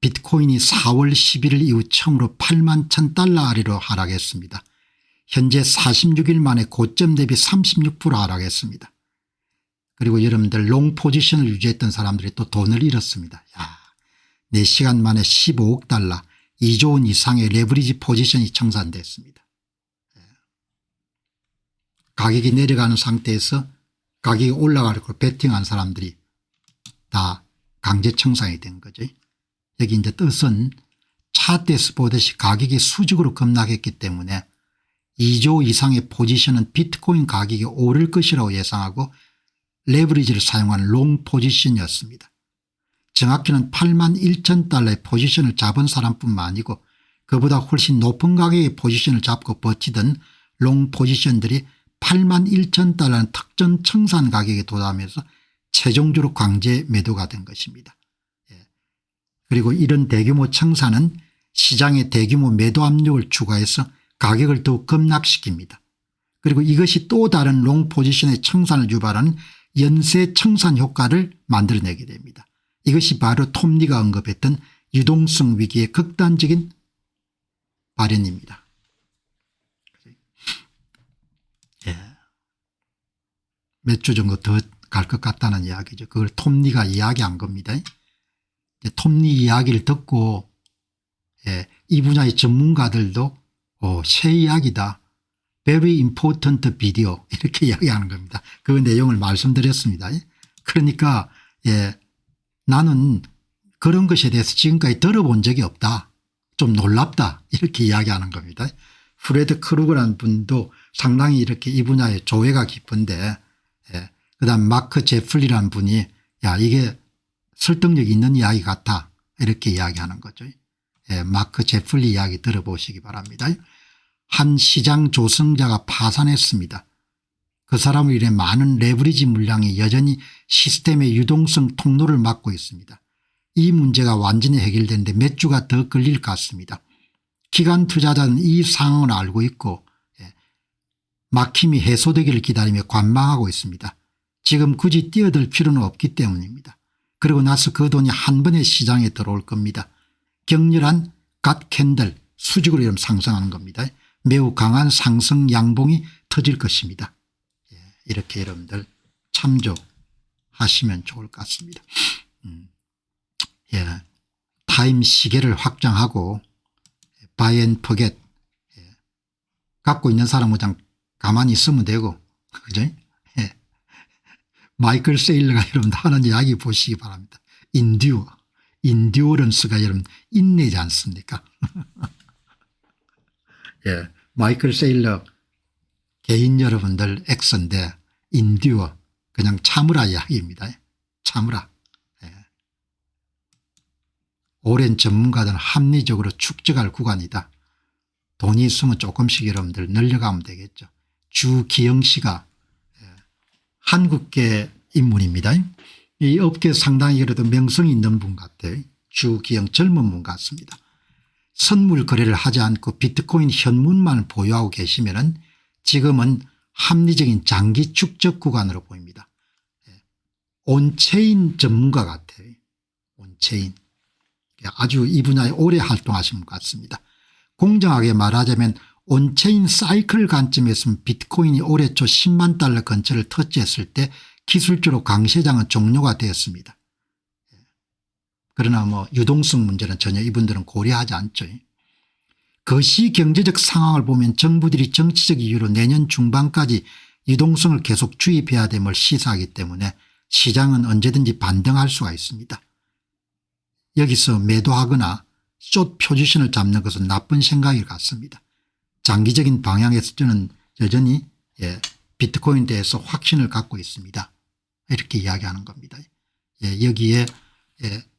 [SPEAKER 1] 비트코인이 4월 11일 이후 처음으로 8만 1,000달러 아래로 하락했습니다. 현재 46일 만에 고점 대비 36% 하락했습니다. 그리고 여러분들 롱 포지션을 유지했던 사람들이 또 돈을 잃었습니다. 4시간 만에 15억 달러 2조 원 이상의 레버리지 포지션이 청산됐습니다. 가격이 내려가는 상태에서 가격이 올라가려고 베팅한 사람들이 다 강제 청산이 된 거죠. 여기 이제 뜻은 차트에서 보듯이 가격이 수직으로 급락했기 때문에 2조 이상의 포지션은 비트코인 가격이 오를 것이라고 예상하고 레버리지를 사용한 롱 포지션이었습니다. 정확히는 8만 1천 달러의 포지션을 잡은 사람뿐만 아니고 그보다 훨씬 높은 가격의 포지션을 잡고 버티던 롱 포지션들이 8만 1천 달러는 특정 청산 가격에 도달하면서 최종적으로 강제 매도가 된 것입니다. 그리고 이런 대규모 청산은 시장에 대규모 매도 압력을 추가해서 가격을 더욱 급락시킵니다. 그리고 이것이 또 다른 롱 포지션의 청산을 유발하는 연쇄 청산 효과를 만들어내게 됩니다. 이것이 바로 톱니가 언급했던 유동성 위기의 극단적인 발현입니다. 몇 주 정도 더 갈 것 같다는 이야기죠. 그걸 톱니가 이야기한 겁니다. 톱니 이야기를 듣고 이 분야의 전문가들도 새 이야기다. Very important video 이렇게 이야기하는 겁니다. 그 내용을 말씀드렸습니다. 그러니까 나는 그런 것에 대해서 지금까지 들어본 적이 없다. 좀 놀랍다. 이렇게 이야기하는 겁니다. 프레드 크루거라는 분도 상당히 이렇게 이 분야에 조예가 깊은데 예. 그다음 마크 제플리라는 분이 야 이게 설득력 있는 이야기 같아 이렇게 이야기하는 거죠. 예. 마크 제플리 이야기 들어보시기 바랍니다. 한 시장 조성자가 파산했습니다. 그 사람을 인해 많은 레버리지 물량이 여전히 시스템의 유동성 통로를 막고 있습니다. 이 문제가 완전히 해결되는데 몇 주가 더 걸릴 것 같습니다. 기관 투자자는 이 상황을 알고 있고 막힘이 해소되기를 기다리며 관망하고 있습니다. 지금 굳이 뛰어들 필요는 없기 때문입니다. 그리고 나서 그 돈이 한 번에 시장에 들어올 겁니다. 격렬한 갓캔들 수직으로 이름 상승하는 겁니다. 매우 강한 상승 양봉이 터질 것입니다. 이렇게 여러분들 참조하시면 좋을 것 같습니다. 예. 타임 시계를 확장하고 바이 앤 포겟 갖고 있는 사람은 그냥 가만히 있으면 되고 그죠? 예. 마이클 세일러가 여러분들 하는 이야기 보시기 바랍니다. 인듀어런스가 여러분 인내지 않습니까? 예. 마이클 세일러 개인 여러분들 엑스인데 인듀어 그냥 참으라 이야기입니다. 참으라. 예. 오랜 전문가들은 합리적으로 축적할 구간이다. 돈이 있으면 조금씩 여러분들 늘려가면 되겠죠. 주기영 씨가 한국계 인물입니다. 이 업계 상당히 그래도 명성이 있는 분 같아요. 주기영 젊은 분 같습니다. 선물 거래를 하지 않고 비트코인 현물만 보유하고 계시면은 지금은 합리적인 장기 축적 구간으로 보입니다. 온체인 전문가 같아요. 온체인. 아주 이 분야에 오래 활동하신 분 같습니다. 공정하게 말하자면 온체인 사이클 관점에서는 비트코인이 올해 초 10만 달러 근처를 터치했을 때 기술적으로 강세장은 종료가 되었습니다. 그러나 뭐 유동성 문제는 전혀 이분들은 고려하지 않죠. 그 시 경제적 상황을 보면 정부들이 정치적 이유로 내년 중반까지 유동성을 계속 주입해야 됨을 시사하기 때문에 시장은 언제든지 반등할 수가 있습니다. 여기서 매도하거나 숏 포지션을 잡는 것은 나쁜 생각일 것 같습니다. 장기적인 방향에서 저는 여전히 비트코인에 대해서 확신을 갖고 있습니다. 이렇게 이야기하는 겁니다. 여기에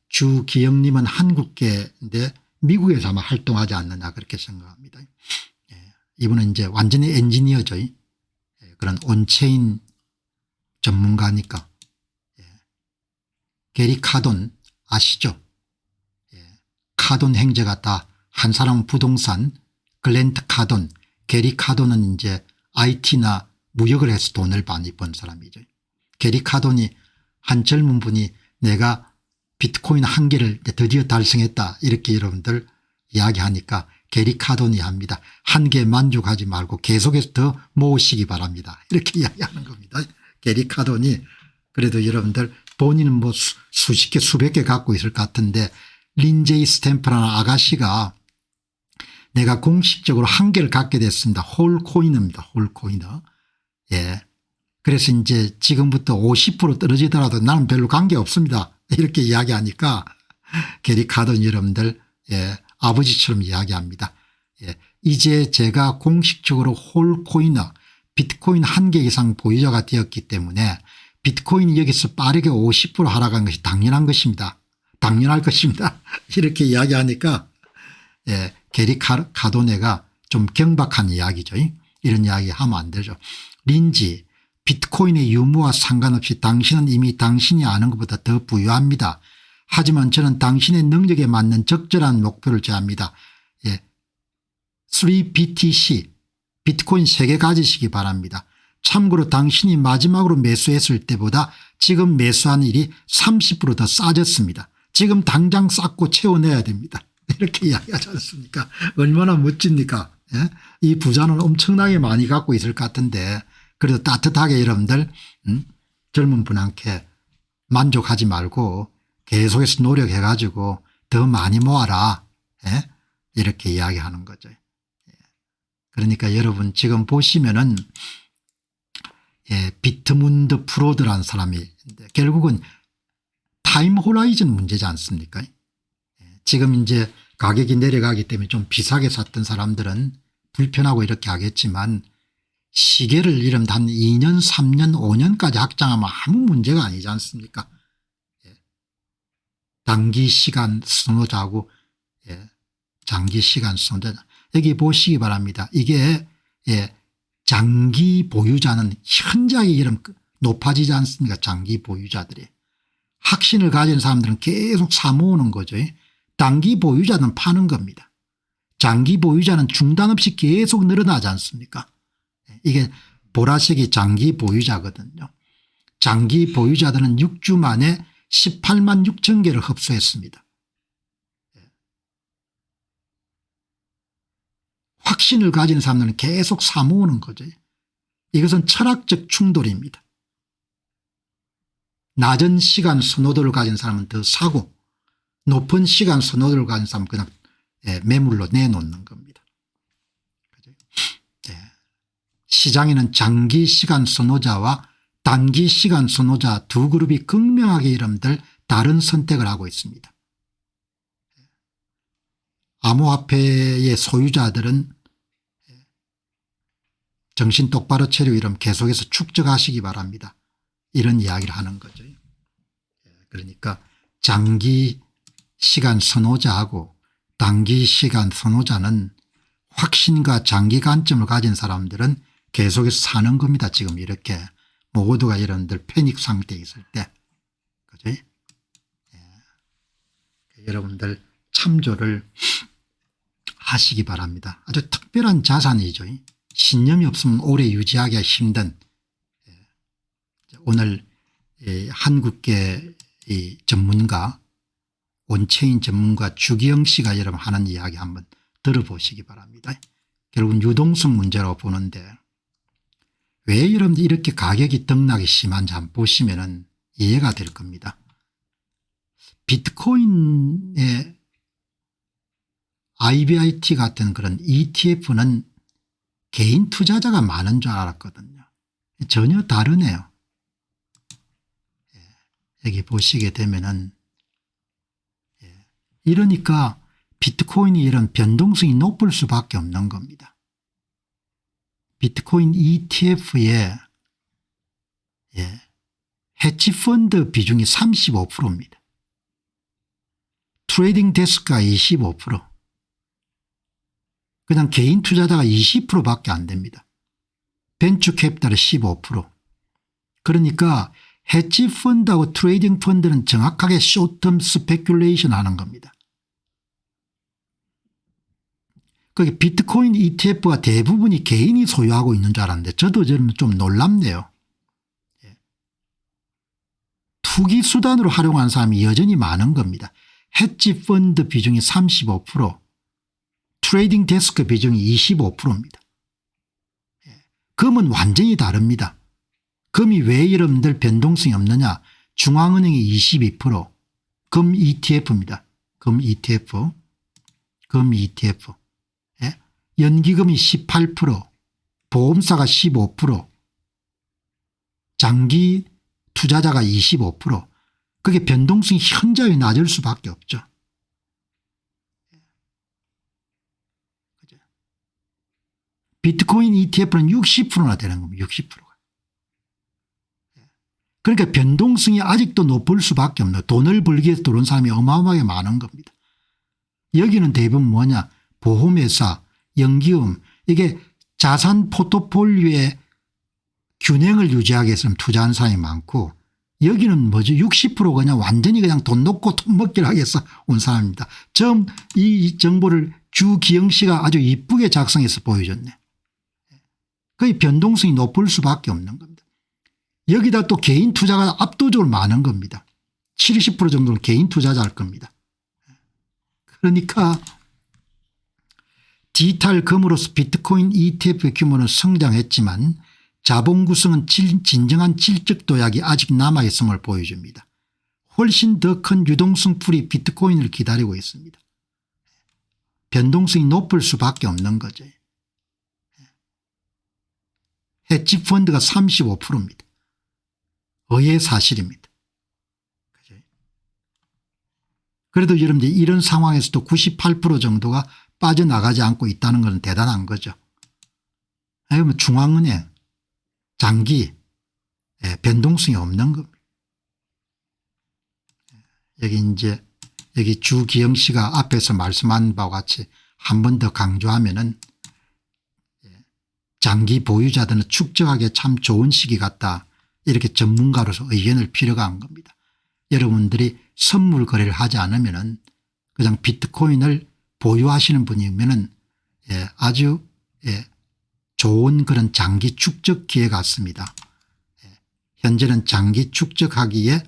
[SPEAKER 1] 주기영님은 한국계인데 미국에서 아마 활동하지 않느냐 그렇게 생각합니다. 이분은 이제 완전히 엔지니어죠. 그런 온체인 전문가니까. 게리 카돈 아시죠? 카돈 행제가 다 한 사람은 부동산 글렌트 카돈 게리 카돈은 이제 IT나 무역을 해서 돈을 많이 번 사람이죠. 게리 카돈이 한 젊은 분이 내가 비트코인 한 개를 드디어 달성했다 이렇게 여러분들 이야기하니까 게리 카돈이 합니다. 한 개 만족하지 말고 계속해서 더 모으시기 바랍니다. 이렇게 이야기하는 겁니다. 게리 카돈이 그래도 여러분들 본인은 뭐 수십 개 수백 개 갖고 있을 것 같은데 린제이 스탬프라는 아가씨가 내가 공식적으로 한 개를 갖게 됐습니다. 홀코이너입니다. 홀코이너. 예. 그래서 이제 지금부터 50% 떨어지더라도 나는 별로 관계없습니다. 이렇게 이야기하니까 게리 카돈 여러분들 아버지처럼 이야기합니다. 이제 제가 공식적으로 홀코이너 비트코인 한 개 이상 보유자가 되었기 때문에 비트코인이 여기서 빠르게 50% 하락한 것이 당연한 것입니다. 당연할 것입니다. 이렇게 이야기하니까 게리 카돈네가 좀 경박한 이야기죠. 이런 이야기 하면 안 되죠. 린지 비트코인의 유무와 상관없이 당신은 이미 당신이 아는 것보다 더 부유합니다. 하지만 저는 당신의 능력에 맞는 적절한 목표를 제합니다. 3BTC 비트코인 3개 가지시기 바랍니다. 참고로 당신이 마지막으로 매수했을 때보다 지금 매수한 일이 30% 더 싸졌습니다. 지금 당장 쌓고 채워내야 됩니다. 이렇게 이야기하지 않습니까? 얼마나 멋집니까? 이 부자는 엄청나게 많이 갖고 있을 것 같은데 그래도 따뜻하게 여러분들 젊은 분한테 만족하지 말고 계속해서 노력해 가지고 더 많이 모아라. 이렇게 이야기하는 거죠. 그러니까 여러분 지금 보시면은 비트문드 프로드라는 사람이 결국은 타임 호라이즌 문제지 않습니까? 지금 이제 가격이 내려가기 때문에 좀 비싸게 샀던 사람들은 불편하고 이렇게 하겠지만 시계를 이런 한 2년 3년 5년까지 확장하면 아무 문제가 아니지 않습니까? 단기 시간 선호자하고 장기 시간 선호자 여기 보시기 바랍니다. 이게 장기 보유자는 현저하게 이런 높아지지 않습니까? 장기 보유자들이. 확신을 가진 사람들은 계속 사모으는 거죠. 단기 보유자는 파는 겁니다. 장기 보유자는 중단 없이 계속 늘어나지 않습니까? 이게 보라색이 장기 보유자거든요. 장기 보유자들은 6주 만에 18만 6천 개를 흡수했습니다. 확신을 가진 사람들은 계속 사모으는 거죠. 이것은 철학적 충돌입니다. 낮은 시간 선호도를 가진 사람은 더 사고 높은 시간 선호도를 가진 사람은 그냥 매물로 내놓는 겁니다. 시장에는 장기 시간 선호자와 단기 시간 선호자 두 그룹이 극명하게 여러분들 다른 선택을 하고 있습니다. 암호화폐의 소유자들은 정신 똑바로 차리고 이러면 계속해서 축적하시기 바랍니다. 이런 이야기를 하는 거죠. 그러니까 장기 시간 선호자하고 단기 시간 선호자는 확신과 장기 관점을 가진 사람들은 계속해서 사는 겁니다. 지금 이렇게 모두가 여러분들 패닉 상태에 있을 때. 그죠? 여러분들 참조를 하시기 바랍니다. 아주 특별한 자산이죠. 신념이 없으면 오래 유지하기가 힘든 오늘 한국계 전문가 온체인 전문가 주기영 씨가 여러분 하는 이야기 한번 들어보시기 바랍니다. 결국은 유동성 문제라고 보는데 왜 여러분들 이렇게 가격이 등락이 심한지 한번 보시면 이해가 될 겁니다. 비트코인의 IBIT 같은 그런 ETF는 개인 투자자가 많은 줄 알았거든요. 전혀 다르네요. 여기 보시게 되면은 이러니까 비트코인이 이런 변동성이 높을 수밖에 없는 겁니다. 비트코인 ETF의 헤지펀드 비중이 35%입니다. 트레이딩 데스크가 25%. 그냥 개인 투자자가 20%밖에 안 됩니다. 벤처 캐피탈이 15%. 그러니까 헤지펀드하고 트레이딩 펀드는 정확하게 쇼텀 스페큘레이션 하는 겁니다. 거기 비트코인 ETF가 대부분이 개인이 소유하고 있는 줄 알았는데 저도 좀 놀랍네요. 투기 수단으로 활용하는 사람이 여전히 많은 겁니다. 헤지펀드 비중이 35%, 트레이딩 데스크 비중이 25%입니다. 금은 완전히 다릅니다. 금이 왜 여러분들 변동성이 없느냐. 중앙은행이 22%, 금 ETF입니다. 금 ETF, 금 ETF. 연기금이 18%, 보험사가 15%, 장기 투자자가 25%. 그게 변동성이 현저히 낮을 수밖에 없죠. 비트코인 ETF는 60%나 되는 겁니다. 60%가. 그러니까 변동성이 아직도 높을 수밖에 없는 돈을 벌기 위해서 들어온 사람이 어마어마하게 많은 겁니다. 여기는 대부분 뭐냐. 보험회사, 연기금 이게 자산 포트폴리오의 균형을 유지하기 위해서 투자한 사람이 많고 여기는 뭐죠. 60% 그냥 완전히 그냥 돈 놓고 돈 먹기를 하기 위해서 온 사람입니다. 처음 이 정보를 주기영 씨가 아주 이쁘게 작성해서 보여줬네. 거의 변동성이 높을 수밖에 없는 겁니다. 여기다 또 개인 투자가 압도적으로 많은 겁니다. 70% 정도는 개인 투자자 할 겁니다. 그러니까 디지털 금으로서 비트코인 ETF의 규모는 성장했지만 자본 구성은 진정한 질적 도약이 아직 남아있음을 보여줍니다. 훨씬 더 큰 유동성 풀이 비트코인을 기다리고 있습니다. 변동성이 높을 수밖에 없는 거죠. 헤지펀드가 35%입니다. 의외의 사실입니다. 그래도 여러분들 이런 상황에서도 98% 정도가 빠져나가지 않고 있다는 것은 대단한 거죠. 그러면 중앙은행 장기 변동성이 없는 겁니다. 여기 주기영 씨가 앞에서 말씀한 바와 같이 한 번 더 강조하면은 장기 보유자들은 축적하기에 참 좋은 시기 같다. 이렇게 전문가로서 의견을 필요가 한 겁니다. 여러분들이 선물 거래를 하지 않으면은 그냥 비트코인을 보유하시는 분이면은 아주 좋은 그런 장기 축적 기회 같습니다. 현재는 장기 축적하기에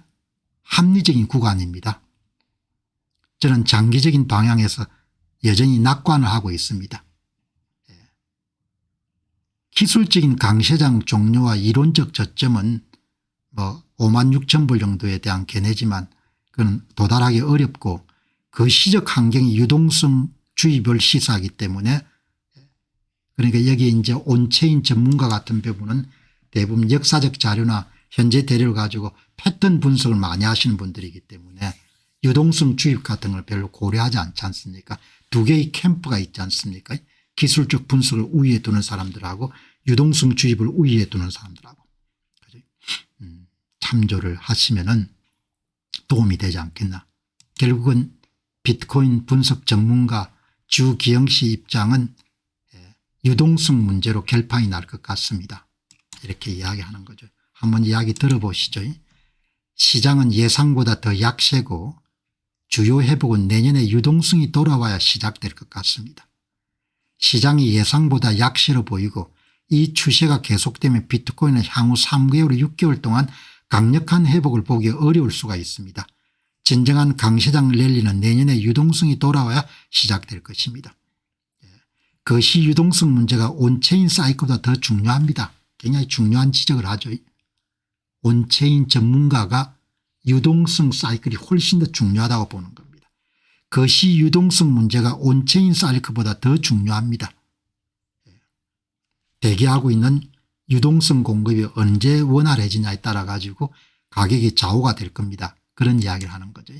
[SPEAKER 1] 합리적인 구간입니다. 저는 장기적인 방향에서 여전히 낙관을 하고 있습니다. 기술적인 강세장 종료와 이론적 저점은 뭐 5만 6천 불 정도에 대한 견해지만 그건 도달하기 어렵고 그 시적 환경이 유동성 주의별 시사하기 때문에 그러니까 여기 이제 온체인 전문가 같은 부분은 대부분 역사적 자료나 현재 대료를 가지고 패턴 분석을 많이 하시는 분들이기 때문에 유동성 주입 같은 걸 별로 고려하지 않지 않습니까? 두 개의 캠프가 있지 않습니까? 기술적 분석을 우위에 두는 사람들하고 유동성 주입을 우위에 두는 사람들하고 참조를 하시면은 도움이 되지 않겠나. 결국은 비트코인 분석 전문가 주기영 씨 입장은 유동성 문제로 결판이 날 것 같습니다. 이렇게 이야기하는 거죠. 한번 이야기 들어보시죠. 시장은 예상보다 더 약세고 주요 회복은 내년에 유동성이 돌아와야 시작될 것 같습니다. 시장이 예상보다 약세로 보이고 이 추세가 계속되면 비트코인은 향후 3개월 6개월 동안 강력한 회복을 보기 어려울 수가 있습니다. 진정한 강세장 랠리는 내년에 유동성이 돌아와야 시작될 것입니다. 그것이 유동성 문제가 온체인 사이클보다 더 중요합니다. 굉장히 중요한 지적을 하죠. 온체인 전문가가 유동성 사이클이 훨씬 더 중요하다고 보는 겁니다. 그것이 유동성 문제가 온체인 사이클보다 더 중요합니다. 대기하고 있는 유동성 공급이 언제 원활해지냐에 따라 가지고 가격이 좌우가 될 겁니다. 그런 이야기를 하는 거죠.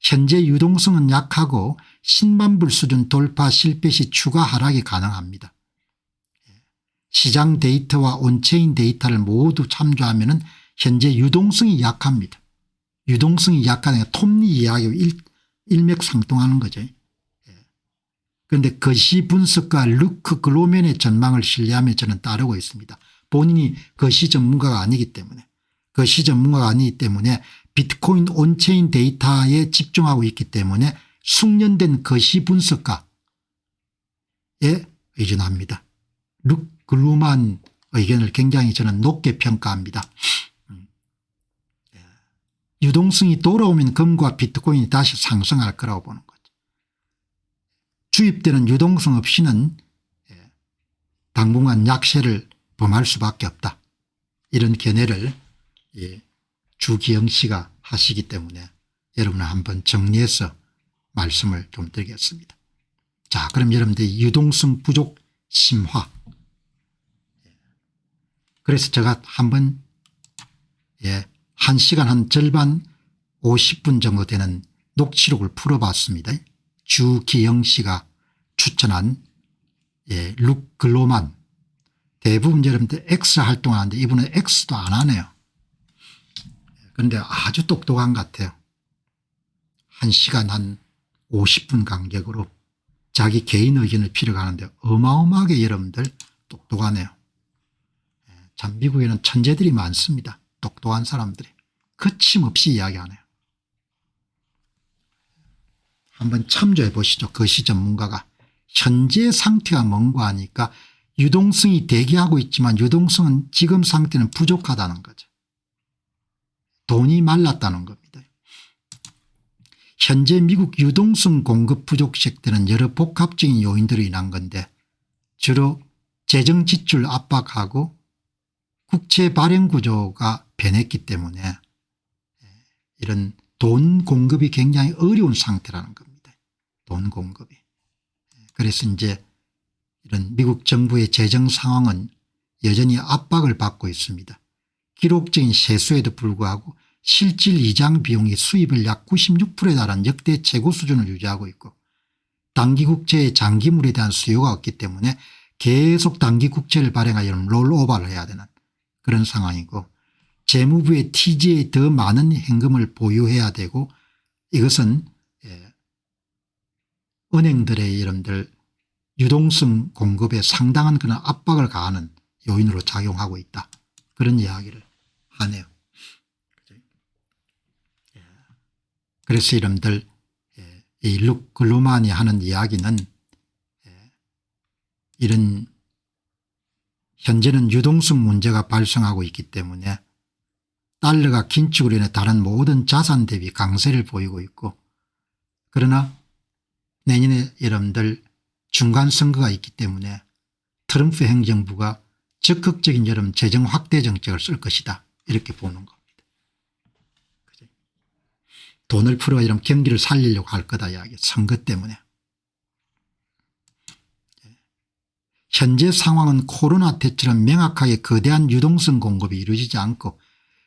[SPEAKER 1] 현재 유동성은 약하고 10만 불 수준 돌파 실패 시 추가 하락이 가능합니다. 시장 데이터와 온체인 데이터를 모두 참조하면 현재 유동성이 약합니다. 유동성이 약하다는 톱니 이야기와 일맥상통하는 거죠. 그런데 거시 분석가 루크 글로맨의 전망을 신뢰하며 저는 따르고 있습니다. 본인이 거시 전문가가 아니기 때문에 비트코인 온체인 데이터에 집중하고 있기 때문에 숙련된 거시 분석가에 의존합니다. 루크 글로맨 의견을 굉장히 저는 높게 평가합니다. 유동성이 돌아오면 금과 비트코인이 다시 상승할 거라고 보는 거죠. 주입되는 유동성 없이는 당분간 약세를 범할 수밖에 없다. 이런 견해를 주기영 씨가 하시기 때문에 여러분은 한번 정리해서 말씀을 좀 드리겠습니다. 자, 그럼 여러분들 유동성 부족 심화. 그래서 제가 한번 1시간 한 절반 50분 정도 되는 녹취록을 풀어봤습니다. 주기영 씨가 추천한 루크 글로맨. 대부분 여러분들 X 활동하는데 이분은 X도 안 하네요. 그런데 아주 똑똑한 것 같아요. 1시간 한 50분 간격으로 자기 개인 의견을 필요하는데 어마어마하게 여러분들 똑똑하네요. 참 미국에는 천재들이 많습니다. 똑똑한 사람들이 거침없이 이야기하네요. 한번 참조해 보시죠. 거시 전문가가 현재 상태가 뭔가 하니까 유동성이 대기하고 있지만 유동성은 지금 상태는 부족하다는 거죠. 돈이 말랐다는 겁니다. 현재 미국 유동성 공급 부족 시작되는 여러 복합적인 요인들로 인한 건데 주로 재정 지출 압박하고 국채 발행 구조가 변했기 때문에 이런 돈 공급이 굉장히 어려운 상태라는 겁니다. 돈 공급이. 그래서 이제 이런 미국 정부의 재정 상황은 여전히 압박을 받고 있습니다. 기록적인 세수에도 불구하고 실질 이장 비용이 수입을 약 96%에 달한 역대 최고 수준을 유지하고 있고 단기 국채의 장기물에 대한 수요가 없기 때문에 계속 단기 국채를 발행하여 롤오버를 해야 되는 그런 상황이고 재무부의 TG에 더 많은 현금을 보유해야 되고 이것은 은행들의 여러분들 유동성 공급에 상당한 그런 압박을 가하는 요인으로 작용하고 있다. 그런 이야기를 하네요. 그래서 여러분들 이 룩 글루만이 하는 이야기는 이런 현재는 유동성 문제가 발생하고 있기 때문에 달러가 긴축으로 인해 다른 모든 자산 대비 강세를 보이고 있고 그러나 내년에 여러분들 중간선거가 있기 때문에 트럼프 행정부가 적극적인 여러분 재정 확대 정책을 쓸 것이다 이렇게 보는 겁니다. 돈을 풀어 이런 경기를 살리려고 할 거다 이야기 선거 때문에. 현재 상황은 코로나 때처럼 명확하게 거대한 유동성 공급이 이루어지지 않고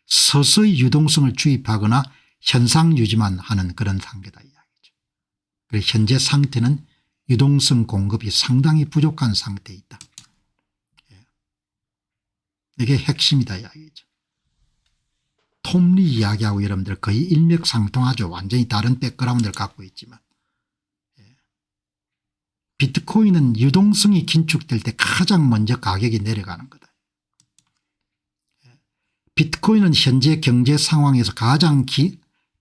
[SPEAKER 1] 서서히 유동성을 주입하거나 현상 유지만 하는 그런 단계다 이야기죠. 그래서 현재 상태는 유동성 공급이 상당히 부족한 상태에 있다. 이게 핵심이다 이야기죠. 톱리 이야기하고 여러분들 거의 일맥상통하죠. 완전히 다른 백그라운드를 갖고 있지만 비트코인은 유동성이 긴축될 때 가장 먼저 가격이 내려가는 거다. 비트코인은 현재 경제 상황에서 가장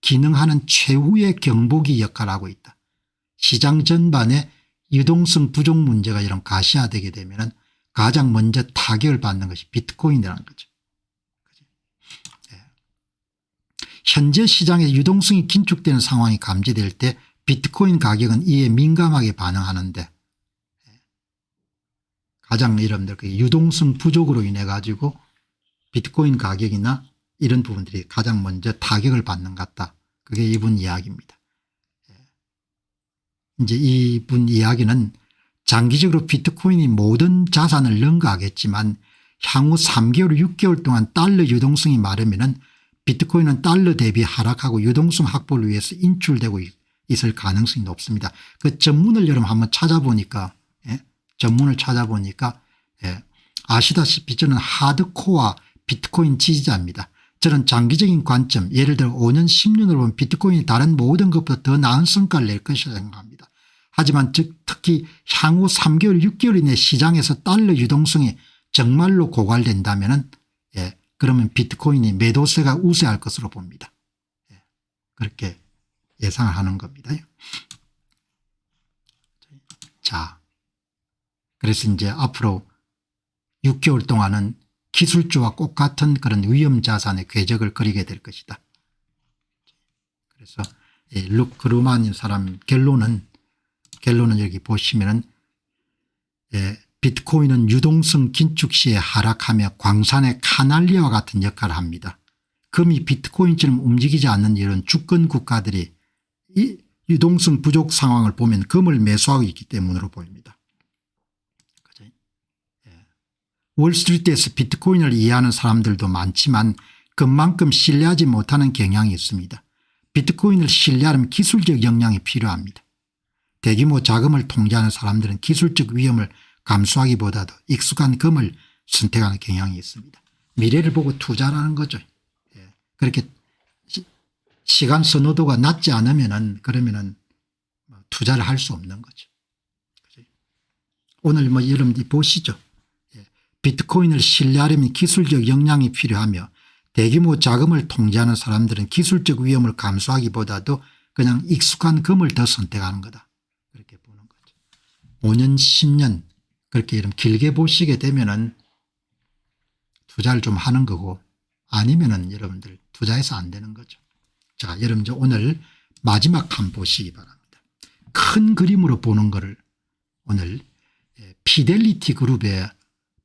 [SPEAKER 1] 기능하는 최후의 경보기 역할을 하고 있다. 시장 전반에 유동성 부족 문제가 이런 가시화되게 되면 가장 먼저 타격을 받는 것이 비트코인이라는 거죠. 현재 시장에 유동성이 긴축되는 상황이 감지될 때 비트코인 가격은 이에 민감하게 반응하는데 가장 여러분들 그 유동성 부족으로 인해 가지고 비트코인 가격이나 이런 부분들이 가장 먼저 타격을 받는 것 같다. 그게 이분 이야기입니다. 이제 이분 이야기는 장기적으로 비트코인이 모든 자산을 능가하겠지만 향후 3개월 6개월 동안 달러 유동성이 마르면은 비트코인은 달러 대비 하락하고 유동성 확보를 위해서 인출되고 있을 가능성이 높습니다. 그 전문을 여러분 한번 찾아보니까 전문을 찾아보니까 아시다시피 저는 하드코어 비트코인 지지자입니다. 저는 장기적인 관점 예를 들어 5년 10년으로 보면 비트코인이 다른 모든 것보다 더 나은 성과를 낼 것이라 생각합니다. 하지만 특히 향후 3개월 6개월 이내 시장에서 달러 유동성이 정말로 고갈된다면 그러면 비트코인이 매도세가 우세할 것으로 봅니다. 그렇게 예상을 하는 겁니다. 자, 그래서 이제 앞으로 6개월 동안은 기술주와 똑같은 그런 위험 자산의 궤적을 그리게 될 것이다. 그래서 룩 그루만인 사람 결론은 여기 보시면은 비트코인은 유동성 긴축 시에 하락하며 광산의 카날리아와 같은 역할을 합니다. 금이 비트코인처럼 움직이지 않는 이런 주권 국가들이 이 유동성 부족 상황을 보면 금을 매수하고 있기 때문으로 보입니다. 월스트리트에서 비트코인을 이해하는 사람들도 많지만 금만큼 신뢰하지 못하는 경향이 있습니다. 비트코인을 신뢰하려면 기술적 역량이 필요합니다. 대규모 자금을 통제하는 사람들은 기술적 위험을 감수하기보다도 익숙한 금을 선택하는 경향이 있습니다. 미래를 보고 투자라는 거죠. 그렇게 시간 선호도가 낮지 않으면은 그러면은 투자를 할 수 없는 거죠. 오늘 여러분들이 보시죠. 비트코인을 신뢰하려면 기술적 역량이 필요하며 대규모 자금을 통제하는 사람들은 기술적 위험을 감수하기보다도 그냥 익숙한 금을 더 선택하는 거다. 그렇게 보는 거죠. 5년 10년 그렇게 이런 길게 보시게 되면은 투자를 좀 하는 거고 아니면은 여러분들 투자해서 안 되는 거죠. 자, 여러분들 오늘 마지막 한 보시기 바랍니다. 큰 그림으로 보는 거를 오늘 피델리티 그룹의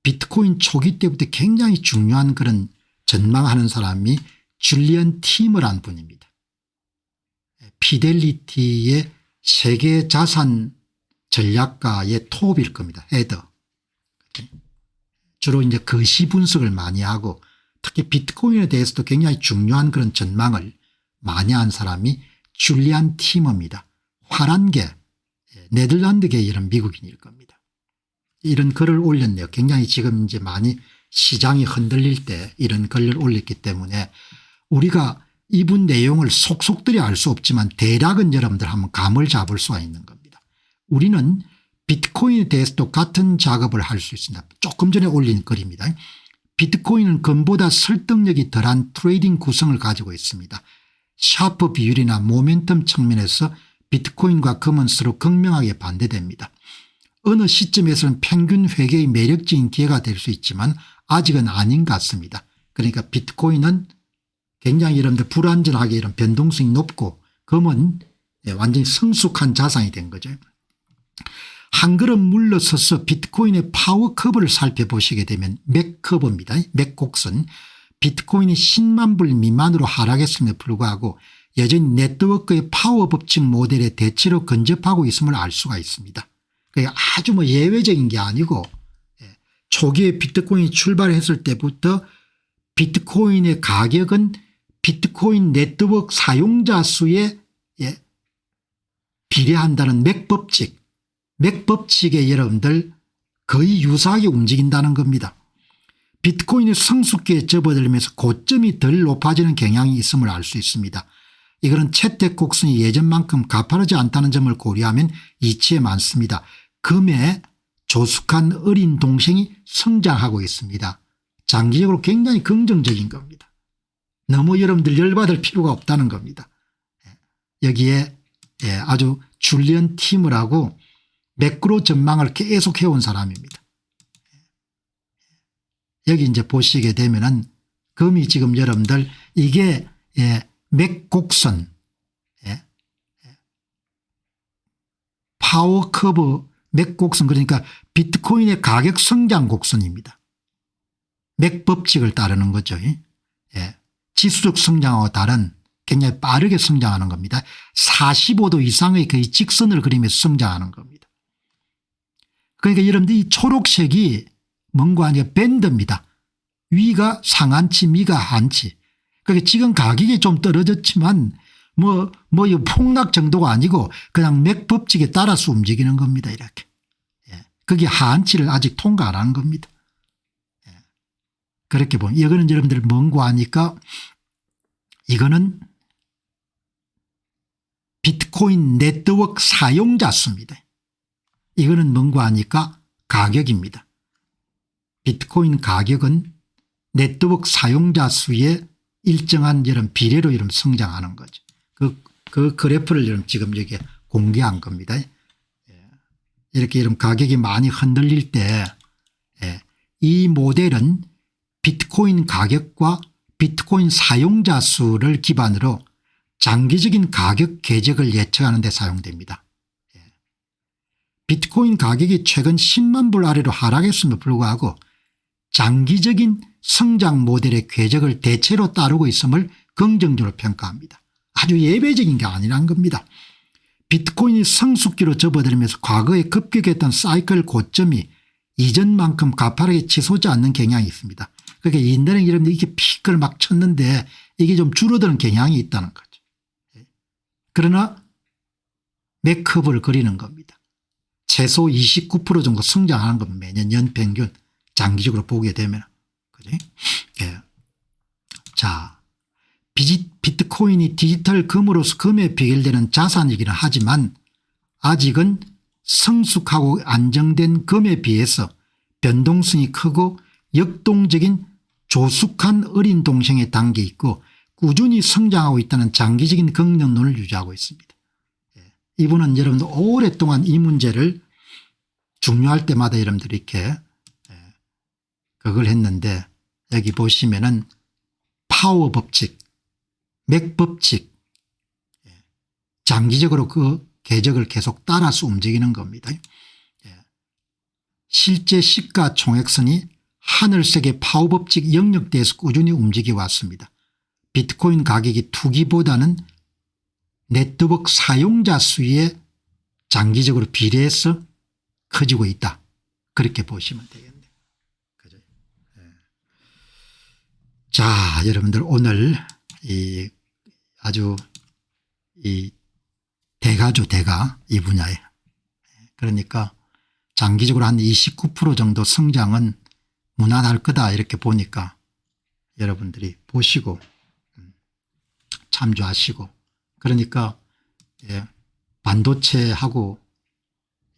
[SPEAKER 1] 비트코인 초기 때부터 굉장히 중요한 그런 전망하는 사람이 줄리안 티머란 분입니다. 피델리티의 세계 자산 전략가의 톱일 겁니다. 헤더. 주로 이제 거시 분석을 많이 하고 특히 비트코인에 대해서도 굉장히 중요한 그런 전망을 많이 한 사람이 줄리안 티머입니다. 화란계 네덜란드계 이런 미국인일 겁니다. 이런 글을 올렸네요. 굉장히 지금 이제 많이 시장이 흔들릴 때 이런 글을 올렸기 때문에 우리가 이분 내용을 속속들이 알 수 없지만 대략은 여러분들 한번 감을 잡을 수가 있는 겁니다. 우리는 비트코인에 대해서도 같은 작업을 할 수 있습니다. 조금 전에 올린 글입니다. 비트코인은 금보다 설득력이 덜한 트레이딩 구성을 가지고 있습니다. 샤프 비율이나 모멘텀 측면에서 비트코인과 금은 서로 극명하게 반대됩니다. 어느 시점에서는 평균 회계의 매력적인 기회가 될 수 있지만 아직은 아닌 것 같습니다. 그러니까 비트코인은 굉장히 여러분들 불안전하게 이런 변동성이 높고 금은 완전히 성숙한 자산이 된 거죠. 한 걸음 물러서서 비트코인의 파워 커브를 살펴보시게 되면 맥 커브입니다. 맥 곡선. 비트코인이 10만 불 미만으로 하락했음에도 불구하고 여전히 네트워크의 파워 법칙 모델의 대체로 근접하고 있음을 알 수가 있습니다. 그러니까 아주 뭐 예외적인 게 아니고 초기에 비트코인이 출발했을 때부터 비트코인의 가격은 비트코인 네트워크 사용자 수에 비례한다는 맥법칙에 여러분들 거의 유사하게 움직인다는 겁니다. 비트코인이 성숙기에 접어들면서 고점이 덜 높아지는 경향이 있음을 알 수 있습니다. 이거는 채택 곡선이 예전만큼 가파르지 않다는 점을 고려하면 이치에 많습니다. 금의 조숙한 어린 동생이 성장하고 있습니다. 장기적으로 굉장히 긍정적인 겁니다. 너무 여러분들 열받을 필요가 없다는 겁니다. 여기에 아주 줄리언 티머라고 매크로 전망을 계속 해온 사람입니다. 여기 이제 보시게 되면은 금이 지금 여러분들 이게 맥곡선 파워 커브 맥곡선 그러니까 비트코인의 가격 성장 곡선입니다. 맥법칙을 따르는 거죠. 지수적 성장하고 다른 굉장히 빠르게 성장하는 겁니다. 45도 이상의 거의 직선을 그리면서 성장하는 겁니다. 그러니까 여러분들 이 초록색이 뭔가 아니라 밴드입니다. 위가 상한치 미가 하한치. 그러니까 지금 가격이 좀 떨어졌지만 뭐 폭락 정도가 아니고 그냥 맥법칙에 따라서 움직이는 겁니다. 이렇게. 그게 하한치를 아직 통과 안 한 겁니다. 그렇게 보면 이거는 여러분들 뭔가 하니까 이거는 비트코인 네트워크 사용자 수입니다. 이거는 뭔가 하니까 가격입니다. 비트코인 가격은 네트워크 사용자 수의 일정한 이런 비례로 이런 성장하는 거죠. 그 그래프를 이런 지금 여기 공개한 겁니다. 이렇게 이런 가격이 많이 흔들릴 때 이 모델은 비트코인 가격과 비트코인 사용자 수를 기반으로 장기적인 가격 궤적을 예측하는 데 사용됩니다. 비트코인 가격이 최근 10만 불 아래로 하락했음에도 불구하고 장기적인 성장 모델의 궤적을 대체로 따르고 있음을 긍정적으로 평가합니다. 아주 예외적인 게 아니란 겁니다. 비트코인이 성숙기로 접어들면서 과거에 급격했던 사이클 고점이 이전만큼 가파르게 치솟지 않는 경향이 있습니다. 그러니까 옛날에 여러분들 이게 피크를 막 쳤는데 이게 좀 줄어드는 경향이 있다는 거죠. 그러나 맥커브를 그리는 겁니다. 최소 29% 정도 성장하는 겁니다. 매년 연평균 장기적으로 보게 되면. 그죠? 자, 비트코인이 디지털 금으로서 금에 비교되는 자산이기는 하지만 아직은 성숙하고 안정된 금에 비해서 변동성이 크고 역동적인 조숙한 어린 동생에 담겨 있고 꾸준히 성장하고 있다는 장기적인 긍정론을 유지하고 있습니다. 이분은 여러분들 오랫동안 이 문제를 중요할 때마다 여러분들이 이렇게 그걸 했는데 여기 보시면은 파워 법칙, 맥 법칙 장기적으로 그 궤적을 계속 따라서 움직이는 겁니다. 실제 시가총액선이 하늘색의 파워 법칙 영역대에서 꾸준히 움직여 왔습니다. 비트코인 가격이 투기보다는 네트워크 사용자 수에 장기적으로 비례해서 커지고 있다. 그렇게 보시면 되겠네요. 그죠? 자, 여러분들 오늘 아주 대가죠, 대가 이 분야에. 그러니까 장기적으로 한 29% 정도 성장은 무난할 거다 이렇게 보니까 여러분들이 보시고 참조하시고, 그러니까 반도체하고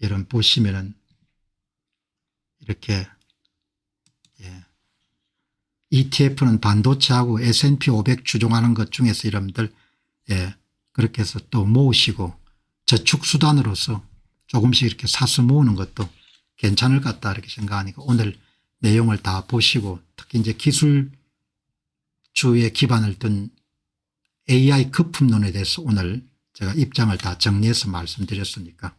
[SPEAKER 1] 여러분 보시면은 이렇게 ETF는 반도체하고 S&P 500 추종하는 것 중에서 여러분들 그렇게 해서 또 모으시고 저축수단으로서 조금씩 이렇게 사서 모으는 것도 괜찮을 것 같다 이렇게 생각하니까 오늘 내용을 다 보시고, 특히 이제 기술주에 기반을 둔 AI 거품론에 대해서 오늘 제가 입장을 다 정리해서 말씀드렸으니까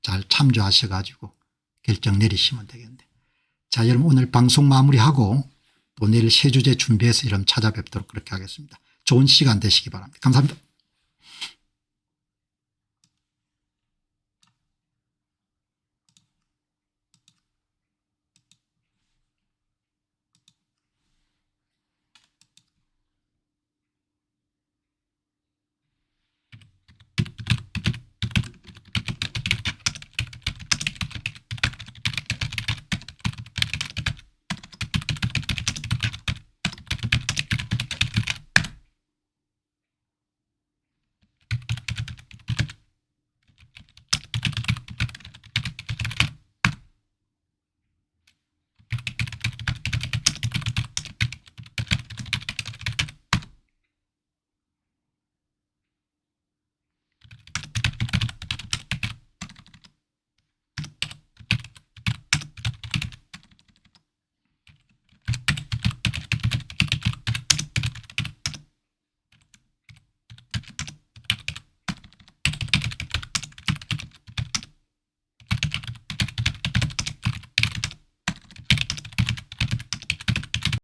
[SPEAKER 1] 잘 참조하셔 가지고 결정 내리시면 되겠는데. 자, 여러분 오늘 방송 마무리하고 또 내일 새 주제 준비해서 여러분 찾아뵙도록 그렇게 하겠습니다. 좋은 시간 되시기 바랍니다. 감사합니다.